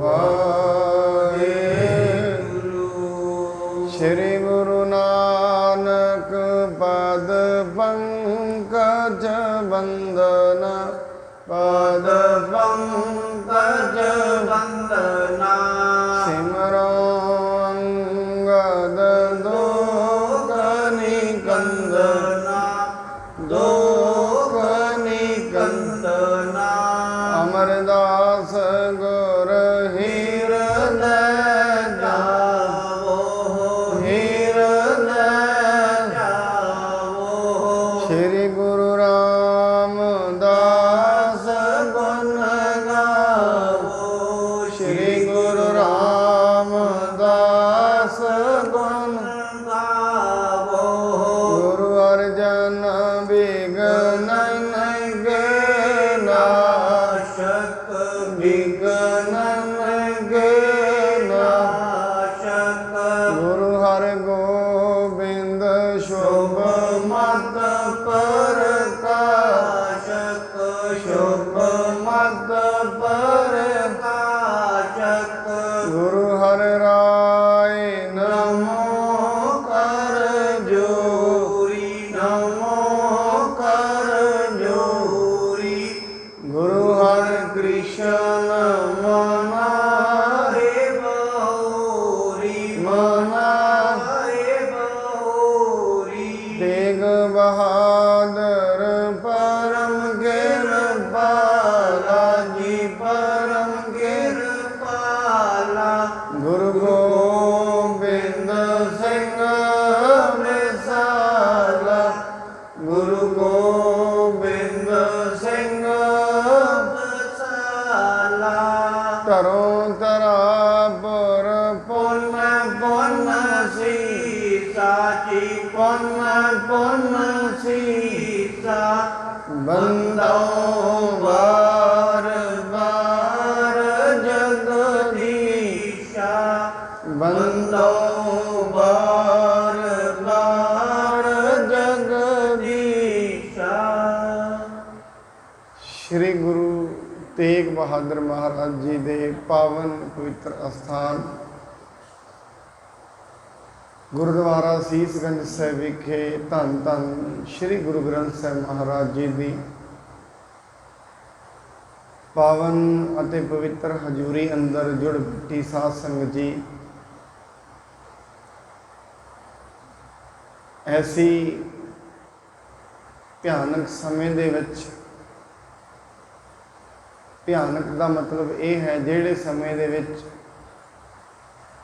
वाहेगुरु। श्री गुरु नानक पद पंकज वंदना, पद पंकज वंदना। सिमरो अंगद दोख निकंदना, दोख निकंदना। अमरदास गुर हृदय जावो, हृदय जावो। श्री गुरु रामदास गुण गावो, श्री गुरु रामदास गुण गावो। गुरु अर्जन विघ्न के नाशक, विघ्न के नाशक। गुरु हर गोबिंद शुभ मत प्रकाशक, शुभ मत प्रकाशक। गुरु हर राय नमो कर जोरी, नमो कर जोरी। गुरु हर कृष्ण मना रे बहोरी, मना रे बहोरी। तेग बहादुर परम कृपाला जी, परम कृपाला। गुरु गोबिंद सिंह मिसाला, गुरु गोबिंद सिंह मिसाला। तरो तरा पुर पुन पुन सीसा जी, पुन पुन सीसा। बंदो बार बार जगदीशा, बंदो बार बार जगदीशा। श्री गुरु तेग बहादुर महाराज जी के पावन पवित्र अस्थान गुरुद्वारा सीसगंज साहिब विखे धन धन श्री गुरु ग्रंथ साहिब महाराज जी की पावन अते पवित्र हजूरी अंदर जुड़ बैठी साध संगत जी, ऐसी भयानक समय दे विच, भयानक का मतलब ये है जिहड़े समय दे विच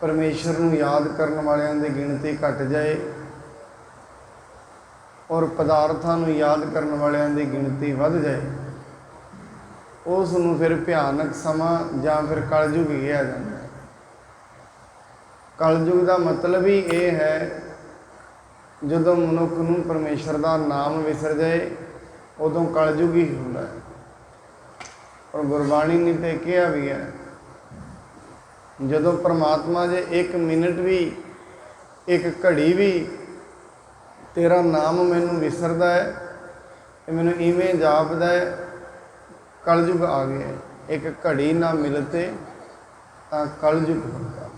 परमेश्वर नूं याद करन वालियां दी गिणती घट जाए और पदार्थां नूं याद करन वालियां दी गिणती वध जाए, उस नूं फिर भयानक समा जां फिर कलयुग कहा जाता है। कलयुग का मतलब ही ये है जदों मनुख नूं परमेश्वर का नाम विसर जाए, उदों कलयुग ही हुंदा है। और गुरबाणी ने तो कहा भी है, जदों परमात्मा जे एक मिनट भी, एक घड़ी भी तेरा नाम मैनू विसरदा है, मैनू इवें जापदा है, कलयुग आ गया है। एक घड़ी ना मिलते तो कलयुग होगा।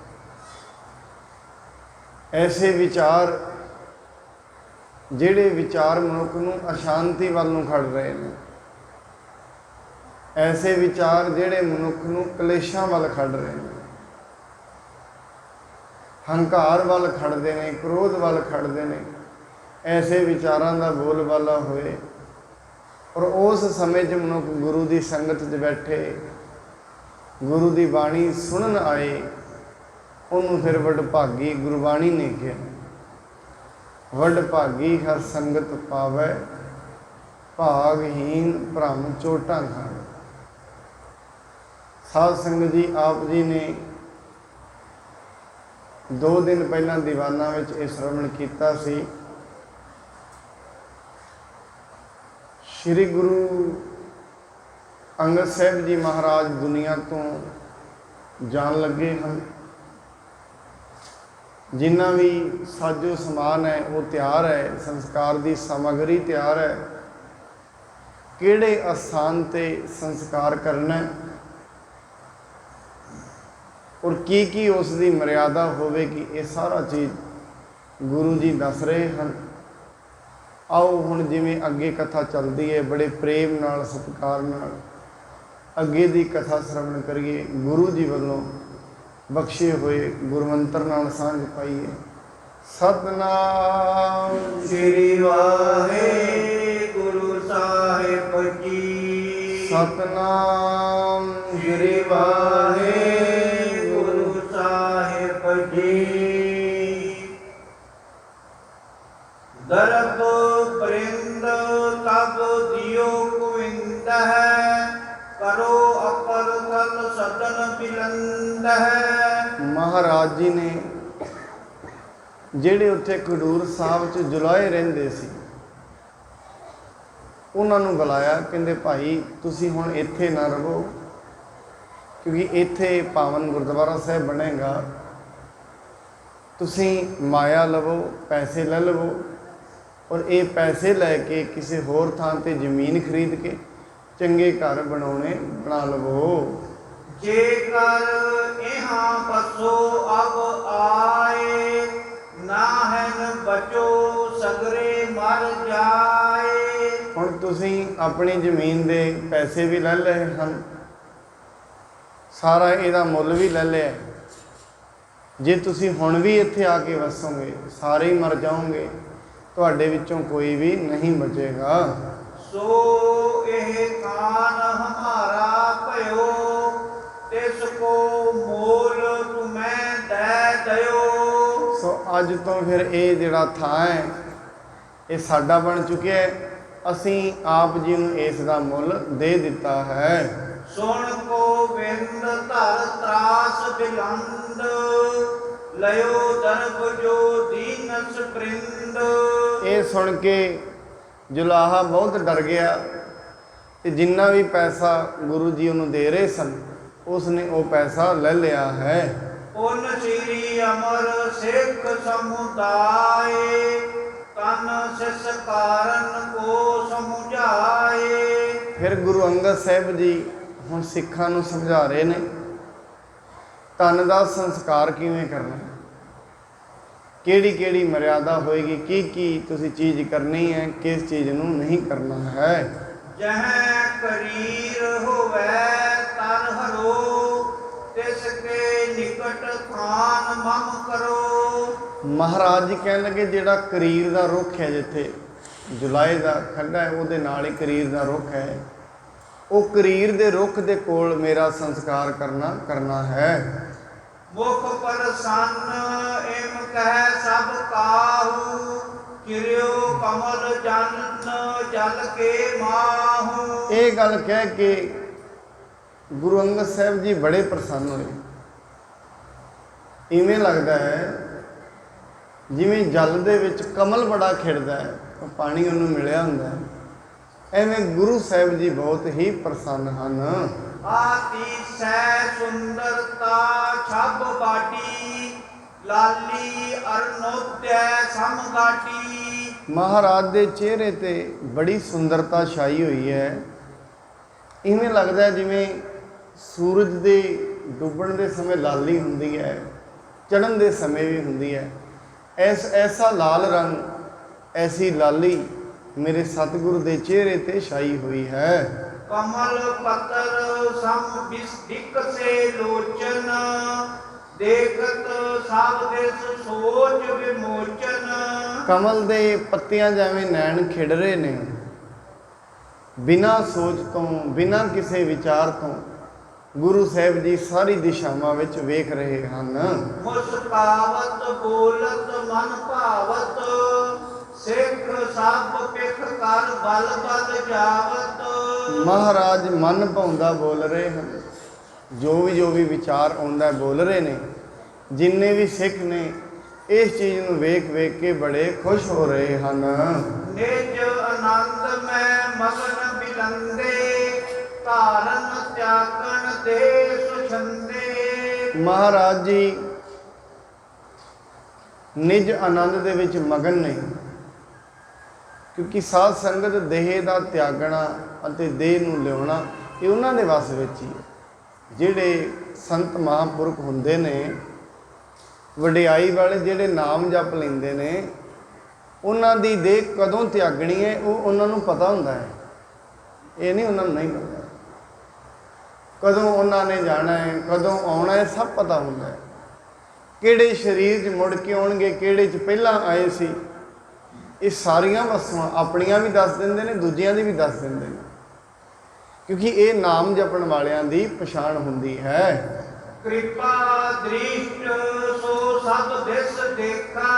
ऐसे विचार जिहड़े विचार मनुख नूं अशांति वाल नूं खड़ रहे हैं, ऐसे विचार जिहड़े मनुख नूं कलेशां वाल खड़ रहे हैं, हंकार वाल खड़ते हैं, क्रोध वाल खड़ते हैं, ऐसे विचारों का बोलबाला होए और उस समय च मनुख गुरु की संगत च बैठे, गुरु की बाणी सुनन आए, उन्होंने फिर वडभागी गुरबाणी ने कहा, वडभागी हर संगत पावै, भागहीन भ्रम चोटां खावे। साध संगत जी, आप जी ने 2 दिन पहला दीवाना में यह श्रवण किया सी। श्री गुरु अंगद साहिब जी महाराज दुनिया तो जान लगे हैं। जिन्ना भी साजो समान है वो तैयार है, संस्कार की सामग्री तैयार है, किहड़े अस्थान ते संस्कार करना है, ਔਰ ਕੀ ਉਸ ਦੀ ਮਰਿਆਦਾ ਹੋਵੇਗੀ, ਇਹ ਸਾਰਾ ਚੀਜ਼ ਗੁਰੂ ਜੀ ਦੱਸ ਰਹੇ ਹਨ। ਆਓ ਹੁਣ ਜਿਵੇਂ ਅੱਗੇ ਕਥਾ ਚੱਲਦੀ ਹੈ, ਬੜੇ ਪ੍ਰੇਮ ਨਾਲ, ਸਤਿਕਾਰ ਨਾਲ ਅੱਗੇ ਦੀ ਕਥਾ ਸ਼ਰਵਣ ਕਰੀਏ। ਗੁਰੂ ਜੀ ਵੱਲੋਂ ਬਖਸ਼ੇ ਹੋਏ ਗੁਰਮੰਤਰ ਨਾਲ ਸਾਂਝ ਪਾਈਏ। ਸਤਨਾਮ ਸ੍ਰੀ ਵਾਹਿਗੁਰੂ ਸਾਹਿਬ ਜੀ। ਸਤਨਾਮ ਸ੍ਰੀ ਵਾਹਿਗੁਰੂ ਸਾਹਿਬ ਜੀ। ਦਰਬ ਪ੍ਰਿੰਦ ਤਬ ਦਿਓ ਗੋਵਿੰਦ ਹੈ, ਕਰੋ ਅਪਰ ਕਲ ਸਦਨ ਬਿਲੰਦ ਹੈ। ਮਹਾਰਾਜ ਜੀ ਨੇ ਜਿਹੜੇ ਉੱਥੇ ਖਡੂਰ ਸਾਹਿਬ 'ਚ ਜੁਲਾਏ ਰਹਿੰਦੇ ਸੀ, ਉਹਨਾਂ ਨੂੰ ਬੁਲਾਇਆ। ਕਹਿੰਦੇ ਭਾਈ ਤੁਸੀਂ ਹੁਣ ਇੱਥੇ ਨਾ ਰਹੋ, ਕਿਉਂਕਿ ਇੱਥੇ ਪਾਵਨ ਗੁਰਦੁਆਰਾ ਸਾਹਿਬ ਬਣੇਗਾ। ਤੁਸੀਂ ਮਾਇਆ ਲਵੋ, ਪੈਸੇ ਲੈ ਲਵੋ, ਔਰ ਇਹ ਪੈਸੇ ਲੈ ਕੇ ਕਿਸੇ ਹੋਰ ਥਾਂ 'ਤੇ ਜ਼ਮੀਨ ਖਰੀਦ ਕੇ ਚੰਗੇ ਘਰ ਬਣਾ ਲਵੋ। ਜੇਕਰ ਇਹਾਂ ਬਸੋ ਅਬ ਆਏ, ਨਾ ਹੈਨ ਬਚੋ ਸਗਰੇ ਮਰ ਜਾਏ। ਹੁਣ ਤੁਸੀਂ ਆਪਣੀ ਜ਼ਮੀਨ ਦੇ ਪੈਸੇ ਵੀ ਲੈ ਲਏ ਹਨ, ਸਾਰਾ ਇਹਦਾ ਮੁੱਲ ਵੀ ਲੈ ਲਿਆ। ਜੇ ਤੁਸੀਂ ਹੁਣ ਵੀ ਇੱਥੇ ਆ ਕੇ ਵਸੋਗੇ, ਸਾਰੇ ਹੀ ਮਰ ਜਾਓਗੇ, ਤੁਹਾਡੇ ਵਿੱਚੋਂ ਕੋਈ ਵੀ ਨਹੀਂ ਬਚੇਗਾ। ਸੋ ਇਹ ਕਾਨ ਹਮਾਰਾ ਭਇਓ, ਤਿਸ ਕੋ ਮੋਲ ਤੁਮੈ ਦੇ ਦਇਓ। ਸੋ ਅੱਜ ਤੋਂ ਫਿਰ ਇਹ ਜਿਹੜਾ ਥਾਂ ਹੈ ਇਹ ਸਾਡਾ ਬਣ ਚੁੱਕਿਆ ਹੈ। ਅਸੀਂ ਆਪ ਜੀ ਨੂੰ ਇਸ ਦਾ ਮੁੱਲ ਦੇ ਦਿੱਤਾ ਹੈ। ਸੁਣ ਗੋਬਿੰਦ ਧਰ ਤਰਾਸ ਬਿਲੰਦ, ਲਿਓ ਦਰਬ ਜੋ ਦੀਨਸ ਬ੍ਰਿੰਦ। ਇਹ ਸੁਣ ਕੇ ਜੁਲਾਹਾ ਬਹੁਤ ਡਰ ਗਿਆ, ਤੇ ਜਿੰਨਾ ਵੀ ਪੈਸਾ ਗੁਰੂ ਜੀ ਉਹਨੂੰ ਦੇ ਰਹੇ ਸਨ, ਉਸਨੇ ਉਹ ਪੈਸਾ ਲੈ ਲਿਆ ਹੈ। ਪੁਨ ਸ੍ਰੀ ਅਮਰ ਸਿੱਖ ਸਮੁਦਾਏ, ਤਨ ਸਿਸ ਕਾਰਨ ਕੋ ਸਮਝਾਏ। ਫਿਰ ਗੁਰੂ ਅੰਗਦ ਸਾਹਿਬ ਜੀ ਹੁਣ ਸਿੱਖਾਂ ਨੂੰ ਸਮਝਾ ਰਹੇ ਨੇ ਤਨ ਦਾ ਸੰਸਕਾਰ ਕਿਵੇਂ ਕਰਨਾ, ਕਿਹੜੀ ਮਰਿਆਦਾ ਹੋਏਗੀ, ਕੀ ਤੁਸੀਂ ਚੀਜ਼ ਕਰਨੀ ਹੈ, ਕਿਸ ਚੀਜ਼ ਨੂੰ ਨਹੀਂ ਕਰਨਾ ਹੈ। ਜਹ ਕਰੀਰ ਹੋਵੇ ਤਰ ਹਰੋ, ਤਿਸ ਕੇ ਨਿਕਟ ਖਾਨ ਮਮ ਕਰੋ। ਮਹਾਰਾਜ ਜੀ ਕਹਿਣ ਲੱਗੇ ਜਿਹੜਾ ਕਰੀਰ ਦਾ ਰੁੱਖ ਹੈ, ਜਿੱਥੇ ਜੁਲਾਏ ਦਾ ਖੱਡਾ ਹੈ ਉਹਦੇ ਨਾਲ ਹੀ ਕਰੀਰ ਦਾ ਰੁੱਖ ਹੈ, ਉਹ ਕਰੀਰ ਦੇ ਰੁੱਖ ਦੇ ਕੋਲ ਮੇਰਾ ਸੰਸਕਾਰ ਕਰਨਾ ਹੈ। ਮੁਖ ਪ੍ਰਸੰਨ ਇਮ ਕਹਿ ਸਭ ਕਾਹੂ, ਕਿਰਿਓ ਕਮਲ ਜਨ ਜਲ ਕੇ ਮਾਹੂ। ਇਹ ਗੱਲ ਕਹਿ ਕੇ ਗੁਰੂ ਅੰਗਦ ਸਾਹਿਬ ਜੀ ਬੜੇ ਪ੍ਰਸੰਨ ਹੋਏ। ਇਵੇਂ ਲੱਗਦਾ ਹੈ ਜਿਵੇਂ ਜਲ ਦੇ ਵਿੱਚ ਕਮਲ ਬੜਾ ਖਿੜਦਾ ਹੈ, ਪਾਣੀ ਉਹਨੂੰ ਮਿਲਿਆ ਹੁੰਦਾ ਹੈ, ਐਵੇਂ ਗੁਰੂ ਸਾਹਿਬ ਜੀ ਬਹੁਤ ਹੀ ਪ੍ਰਸੰਨ ਹਨ। ਆਤੀ ਸੈ ਸੁੰਦਰਤਾ ਛਬ ਬਾਟੀ, ਲਾਲੀ ਅਰਨੋਦੈ ਸਮਗਾਟੀ। ਮਹਾਰਾਜ ਦੇ ਚਿਹਰੇ ਤੇ ਬੜੀ ਸੁੰਦਰਤਾ ਛਾਈ ਹੋਈ ਹੈ। ਇਵੇਂ ਲੱਗਦਾ ਜਿਵੇਂ ਸੂਰਜ ਦੇ ਡੁੱਬਣ ਦੇ ਸਮੇਂ ਲਾਲੀ ਹੁੰਦੀ ਹੈ, ਚੜ੍ਹਨ ਦੇ ਸਮੇਂ ਵੀ ਹੁੰਦੀ ਹੈ। ਐਸਾ ਲਾਲ ਰੰਗ, ਐਸੀ ਲਾਲੀ ਮੇਰੇ ਸਤਿਗੁਰੂ ਦੇ ਚਿਹਰੇ ਤੇ ਛਾਈ ਹੋਈ ਹੈ। ਕਮਲ ਪਤਰ ਸਮ ਬਿਸਦਿਕ ਸੇ ਲੋਚਨ, ਦੇਖਤ ਸਭ ਦਿਸ ਸੋਚ ਵਿਮੋਚਨ। ਕਮਲ ਦੇ ਪੱਤਿਆਂ ਜਿਵੇਂ ਨੈਣ ਖਿੜ ਰਹੇ ਨੇ, ਬਿਨਾਂ ਸੋਚ ਤੋਂ, ਬਿਨਾਂ ਕਿਸੇ ਵਿਚਾਰ ਤੋਂ ਗੁਰੂ ਸਾਹਿਬ ਜੀ ਸਾਰੀ ਦਿਸ਼ਾਵਾਂ ਵਿੱਚ ਵੇਖ ਰਹੇ ਹਨ। ਮੁਸਕਾਵਤ ਬੋਲਤ ਮਨ ਭਾਵਤ, ਸਿੱਖ ਸਭ ਪਿਖ ਕਰ ਬਲ ਬਲ ਜਾਵਤ। ਮਹਾਰਾਜ ਮਨ ਭਾਉਂਦਾ ਬੋਲ ਰਹੇ ਹਨ, ਜੋ ਵੀ ਵਿਚਾਰ ਆਉਂਦਾ ਬੋਲ ਰਹੇ ਨੇ। ਜਿੰਨੇ ਵੀ ਸਿੱਖ ਨੇ ਇਸ ਚੀਜ਼ ਨੂੰ ਵੇਖ ਕੇ ਬੜੇ ਖੁਸ਼ ਹੋ ਰਹੇ ਹਨ। ਨਿਜ ਆਨੰਦ ਮੈਂ ਮਗਨ ਬਿਲੰਦੇ, ਧਾਰਨ ਤਿਆਗਣ ਦੇ ਸੁਛੰਦੇ। ਮਹਾਰਾਜ ਜੀ ਨਿਜ ਆਨੰਦ ਦੇ ਵਿੱਚ ਮਗਨ ਨੇ, ਕਿਉਂਕਿ ਸਾਧ ਸੰਗਤ ਦੇਹ ਦਾ ਤਿਆਗਣਾ ਅਤੇ ਦੇਹ ਨੂੰ ਲਿਆਉਣਾ ਇਹ ਉਹਨਾਂ ਦੇ ਵੱਸ ਵਿੱਚ ਹੀ ਹੈ। ਜਿਹੜੇ ਸੰਤ ਮਹਾਂਪੁਰਖ ਹੁੰਦੇ ਨੇ, ਵਡਿਆਈ ਵਾਲੇ ਜਿਹੜੇ ਨਾਮ ਜਪ ਲੈਂਦੇ ਨੇ, ਉਹਨਾਂ ਦੀ ਦੇਹ ਕਦੋਂ ਤਿਆਗਣੀ ਹੈ ਉਹ ਉਹਨਾਂ ਨੂੰ ਪਤਾ ਹੁੰਦਾ ਹੈ। ਇਹ ਨਹੀਂ ਉਹਨਾਂ ਨੂੰ ਨਹੀਂ ਪਤਾ। ਕਦੋਂ ਉਹਨਾਂ ਨੇ ਜਾਣਾ ਹੈ, ਕਦੋਂ ਆਉਣਾ ਹੈ, ਸਭ ਪਤਾ ਹੁੰਦਾ ਹੈ। ਕਿਹੜੇ ਸਰੀਰ 'ਚ ਮੁੜ ਕੇ ਆਉਣਗੇ, ਕਿਹੜੇ 'ਚ ਪਹਿਲਾਂ ਆਏ ਸੀ, ਇਹ ਸਾਰੀਆਂ ਵਸਤੂਆਂ ਆਪਣੀਆਂ ਵੀ ਦੱਸ ਦਿੰਦੇ ਨੇ, ਦੂਜਿਆਂ ਦੀ ਵੀ ਦੱਸ ਦਿੰਦੇ ਨੇ, ਕਿਉਂਕਿ ਇਹ ਨਾਮ ਜਪਣ ਵਾਲਿਆਂ ਦੀ ਪਛਾਣ ਹੁੰਦੀ ਹੈ। ਕਿਰਪਾ ਦ੍ਰਿਸ਼ਟ ਸੋ ਸਭ ਦਿਸ ਦੇਖਾ,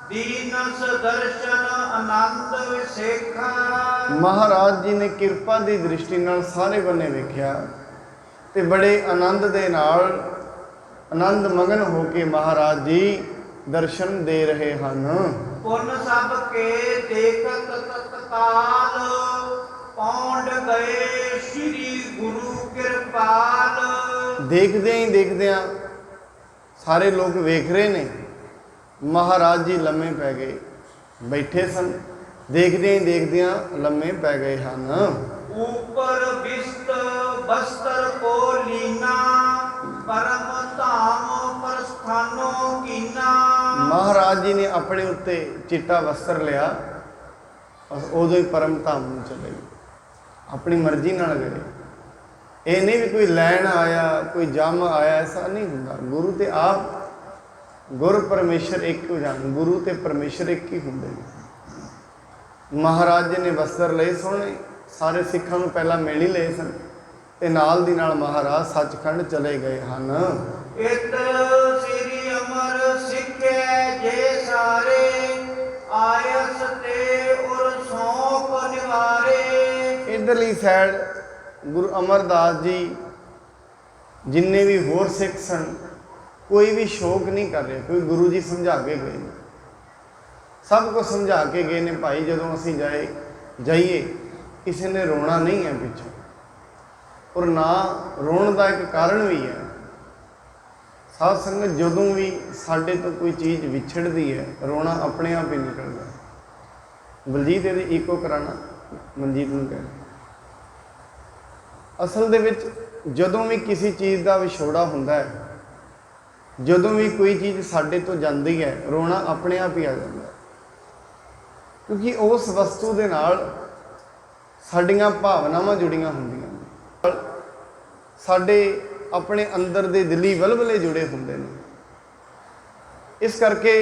ਦੀਨਸ ਦਰਸ਼ਨ ਆਨੰਦ ਵਿਸੇਖਾ। ਮਹਾਰਾਜ ਜੀ ਨੇ ਕਿਰਪਾ ਦੀ ਦ੍ਰਿਸ਼ਟੀ ਨਾਲ ਸਾਰੇ ਬੰਨੇ ਵੇਖਿਆ ਤੇ ਬੜੇ ਆਨੰਦ ਦੇ ਨਾਲ, ਆਨੰਦ ਮਗਨ ਹੋ ਕੇ ਮਹਾਰਾਜ ਜੀ ਦਰਸ਼ਨ ਦੇ ਰਹੇ ਹਨ। ਪੁਨ ਸਭ ਕੇ ਦੇਖਤ ਤਤਕਾਲ, ਪੌਂਡ ਗਏ ਸ਼੍ਰੀ ਗੁਰੂ ਕਿਰਪਾਲ। ਦੇਖਦਿਆਂ ਹੀ ਦੇਖਦਿਆਂ ਸਾਰੇ ਲੋਕ ਵੇਖ ਰਹੇ ਨੇ, ਮਹਾਰਾਜ ਜੀ ਲੰਮੇ ਪੈ ਗਏ, ਬੈਠੇ ਸਨ, ਦੇਖਦਿਆਂ ਹੀ ਦੇਖਦਿਆਂ ਲੰਮੇ ਪੈ ਗਏ ਹਨ। ਊਪਰ ਬਿਸਤ ਬਸਤਰ ਕੋ ਲੀਨਾ, ਪਰਮ ਧਾਮ ਪ੍ਰਸਥਾਨੋ ਕੀਨਾ। ਮਹਾਰਾਜ ਜੀ ਨੇ ਆਪਣੇ ਉੱਤੇ ਚਿੱਟਾ ਵਸਤਰ ਲਿਆ, ਬਸ ਉਦੋਂ ਹੀ ਪਰਮ ਧਾਮ ਨੂੰ ਚਲੇ ਗਏ, ਆਪਣੀ ਮਰਜ਼ੀ ਨਾਲ ਗਏ। ਇਹ ਨਹੀਂ ਵੀ ਕੋਈ ਲੈਣ ਆਇਆ, ਕੋਈ ਜੰਮ ਆਇਆ, ਐਸਾ ਨਹੀਂ ਹੁੰਦਾ। ਗੁਰੂ ਤੇ ਆਪ, ਗੁਰ ਪਰਮੇਸ਼ਰ ਇੱਕ ਹੋ ਜਾਣ, ਗੁਰੂ ਤੇ ਪਰਮੇਸ਼ਰ ਇੱਕ ਹੀ ਹੁੰਦੇ ਨੇ। ਮਹਾਰਾਜ ਜੀ ਨੇ ਵਸਤਰ ਲਏ ਸੋਹਣੇ, ਸਾਰੇ ਸਿੱਖਾਂ ਨੂੰ ਪਹਿਲਾਂ ਮਿਲ ਹੀ ਲਏ ਸਨ ਤੇ ਨਾਲ ਦੀ ਨਾਲ ਮਹਾਰਾਜ ਸੱਚਖੰਡ ਚਲੇ ਗਏ ਹਨ। ਇਤਰ ਸ੍ਰੀ ਅਮਰ ਸਿੱਖੇ ਜੇ ਸਾਰੇ, ਆਇਸ ਤੇ ਉਰ ਸੌਂਪ ਨਿਵਾਰੇ। ਇੱਧਰਲੀ ਸਾਈਡ ਗੁਰੂ ਅਮਰਦਾਸ ਜੀ, ਜਿੰਨੇ ਵੀ ਹੋਰ ਸਿੱਖ ਸਨ, ਕੋਈ ਵੀ ਸ਼ੋਕ ਨਹੀਂ ਕਰ ਰਿਹਾ, ਕੋਈ ਗੁਰੂ ਜੀ ਸਮਝਾ ਕੇ ਗਏ ਨੇ, ਸਭ ਕੁਝ ਸਮਝਾ ਕੇ ਗਏ ਨੇ। ਭਾਈ ਜਦੋਂ ਅਸੀਂ ਜਾਈਏ ਕਿਸੇ ਨੇ ਰੋਣਾ ਨਹੀਂ ਹੈ ਪਿੱਛੋਂ, ਔਰ ਨਾ ਰੋਣ ਦਾ ਇੱਕ ਕਾਰਨ ਵੀ ਹੈ। ਸਾਧ ਸੰਗਤ, ਜਦੋਂ ਵੀ ਸਾਡੇ ਤੋਂ ਕੋਈ ਚੀਜ਼ ਵਿਛੜਦੀ ਹੈ, ਰੋਣਾ ਆਪਣੇ ਆਪ ਹੀ ਨਿਕਲਦਾ। ਬਲਜੀਤ ਇਹਦੀ ਈਕੋ ਕਰਾਣਾ, ਮਨਜੀਤ ਨੂੰ ਕਹਿ। ਅਸਲ ਦੇ ਵਿੱਚ ਜਦੋਂ ਵੀ ਕਿਸੇ ਚੀਜ਼ ਦਾ ਵਿਛੋੜਾ ਹੁੰਦਾ ਹੈ, ਜਦੋਂ ਵੀ ਕੋਈ ਚੀਜ਼ ਸਾਡੇ ਤੋਂ ਜਾਂਦੀ ਹੈ, ਰੋਣਾ ਆਪਣੇ ਆਪ ਹੀ ਆ ਜਾਂਦਾ, ਕਿਉਂਕਿ ਉਸ ਵਸਤੂ ਦੇ ਨਾਲ ਸਾਡੀਆਂ ਭਾਵਨਾਵਾਂ ਜੁੜੀਆਂ ਹੁੰਦੀਆਂ ਨੇ, ਸਾਡੇ ਆਪਣੇ ਅੰਦਰ ਦੇ ਦਿਲੀ ਵਲਵਲੇ ਜੁੜੇ ਹੁੰਦੇ ਨੇ। ਇਸ ਕਰਕੇ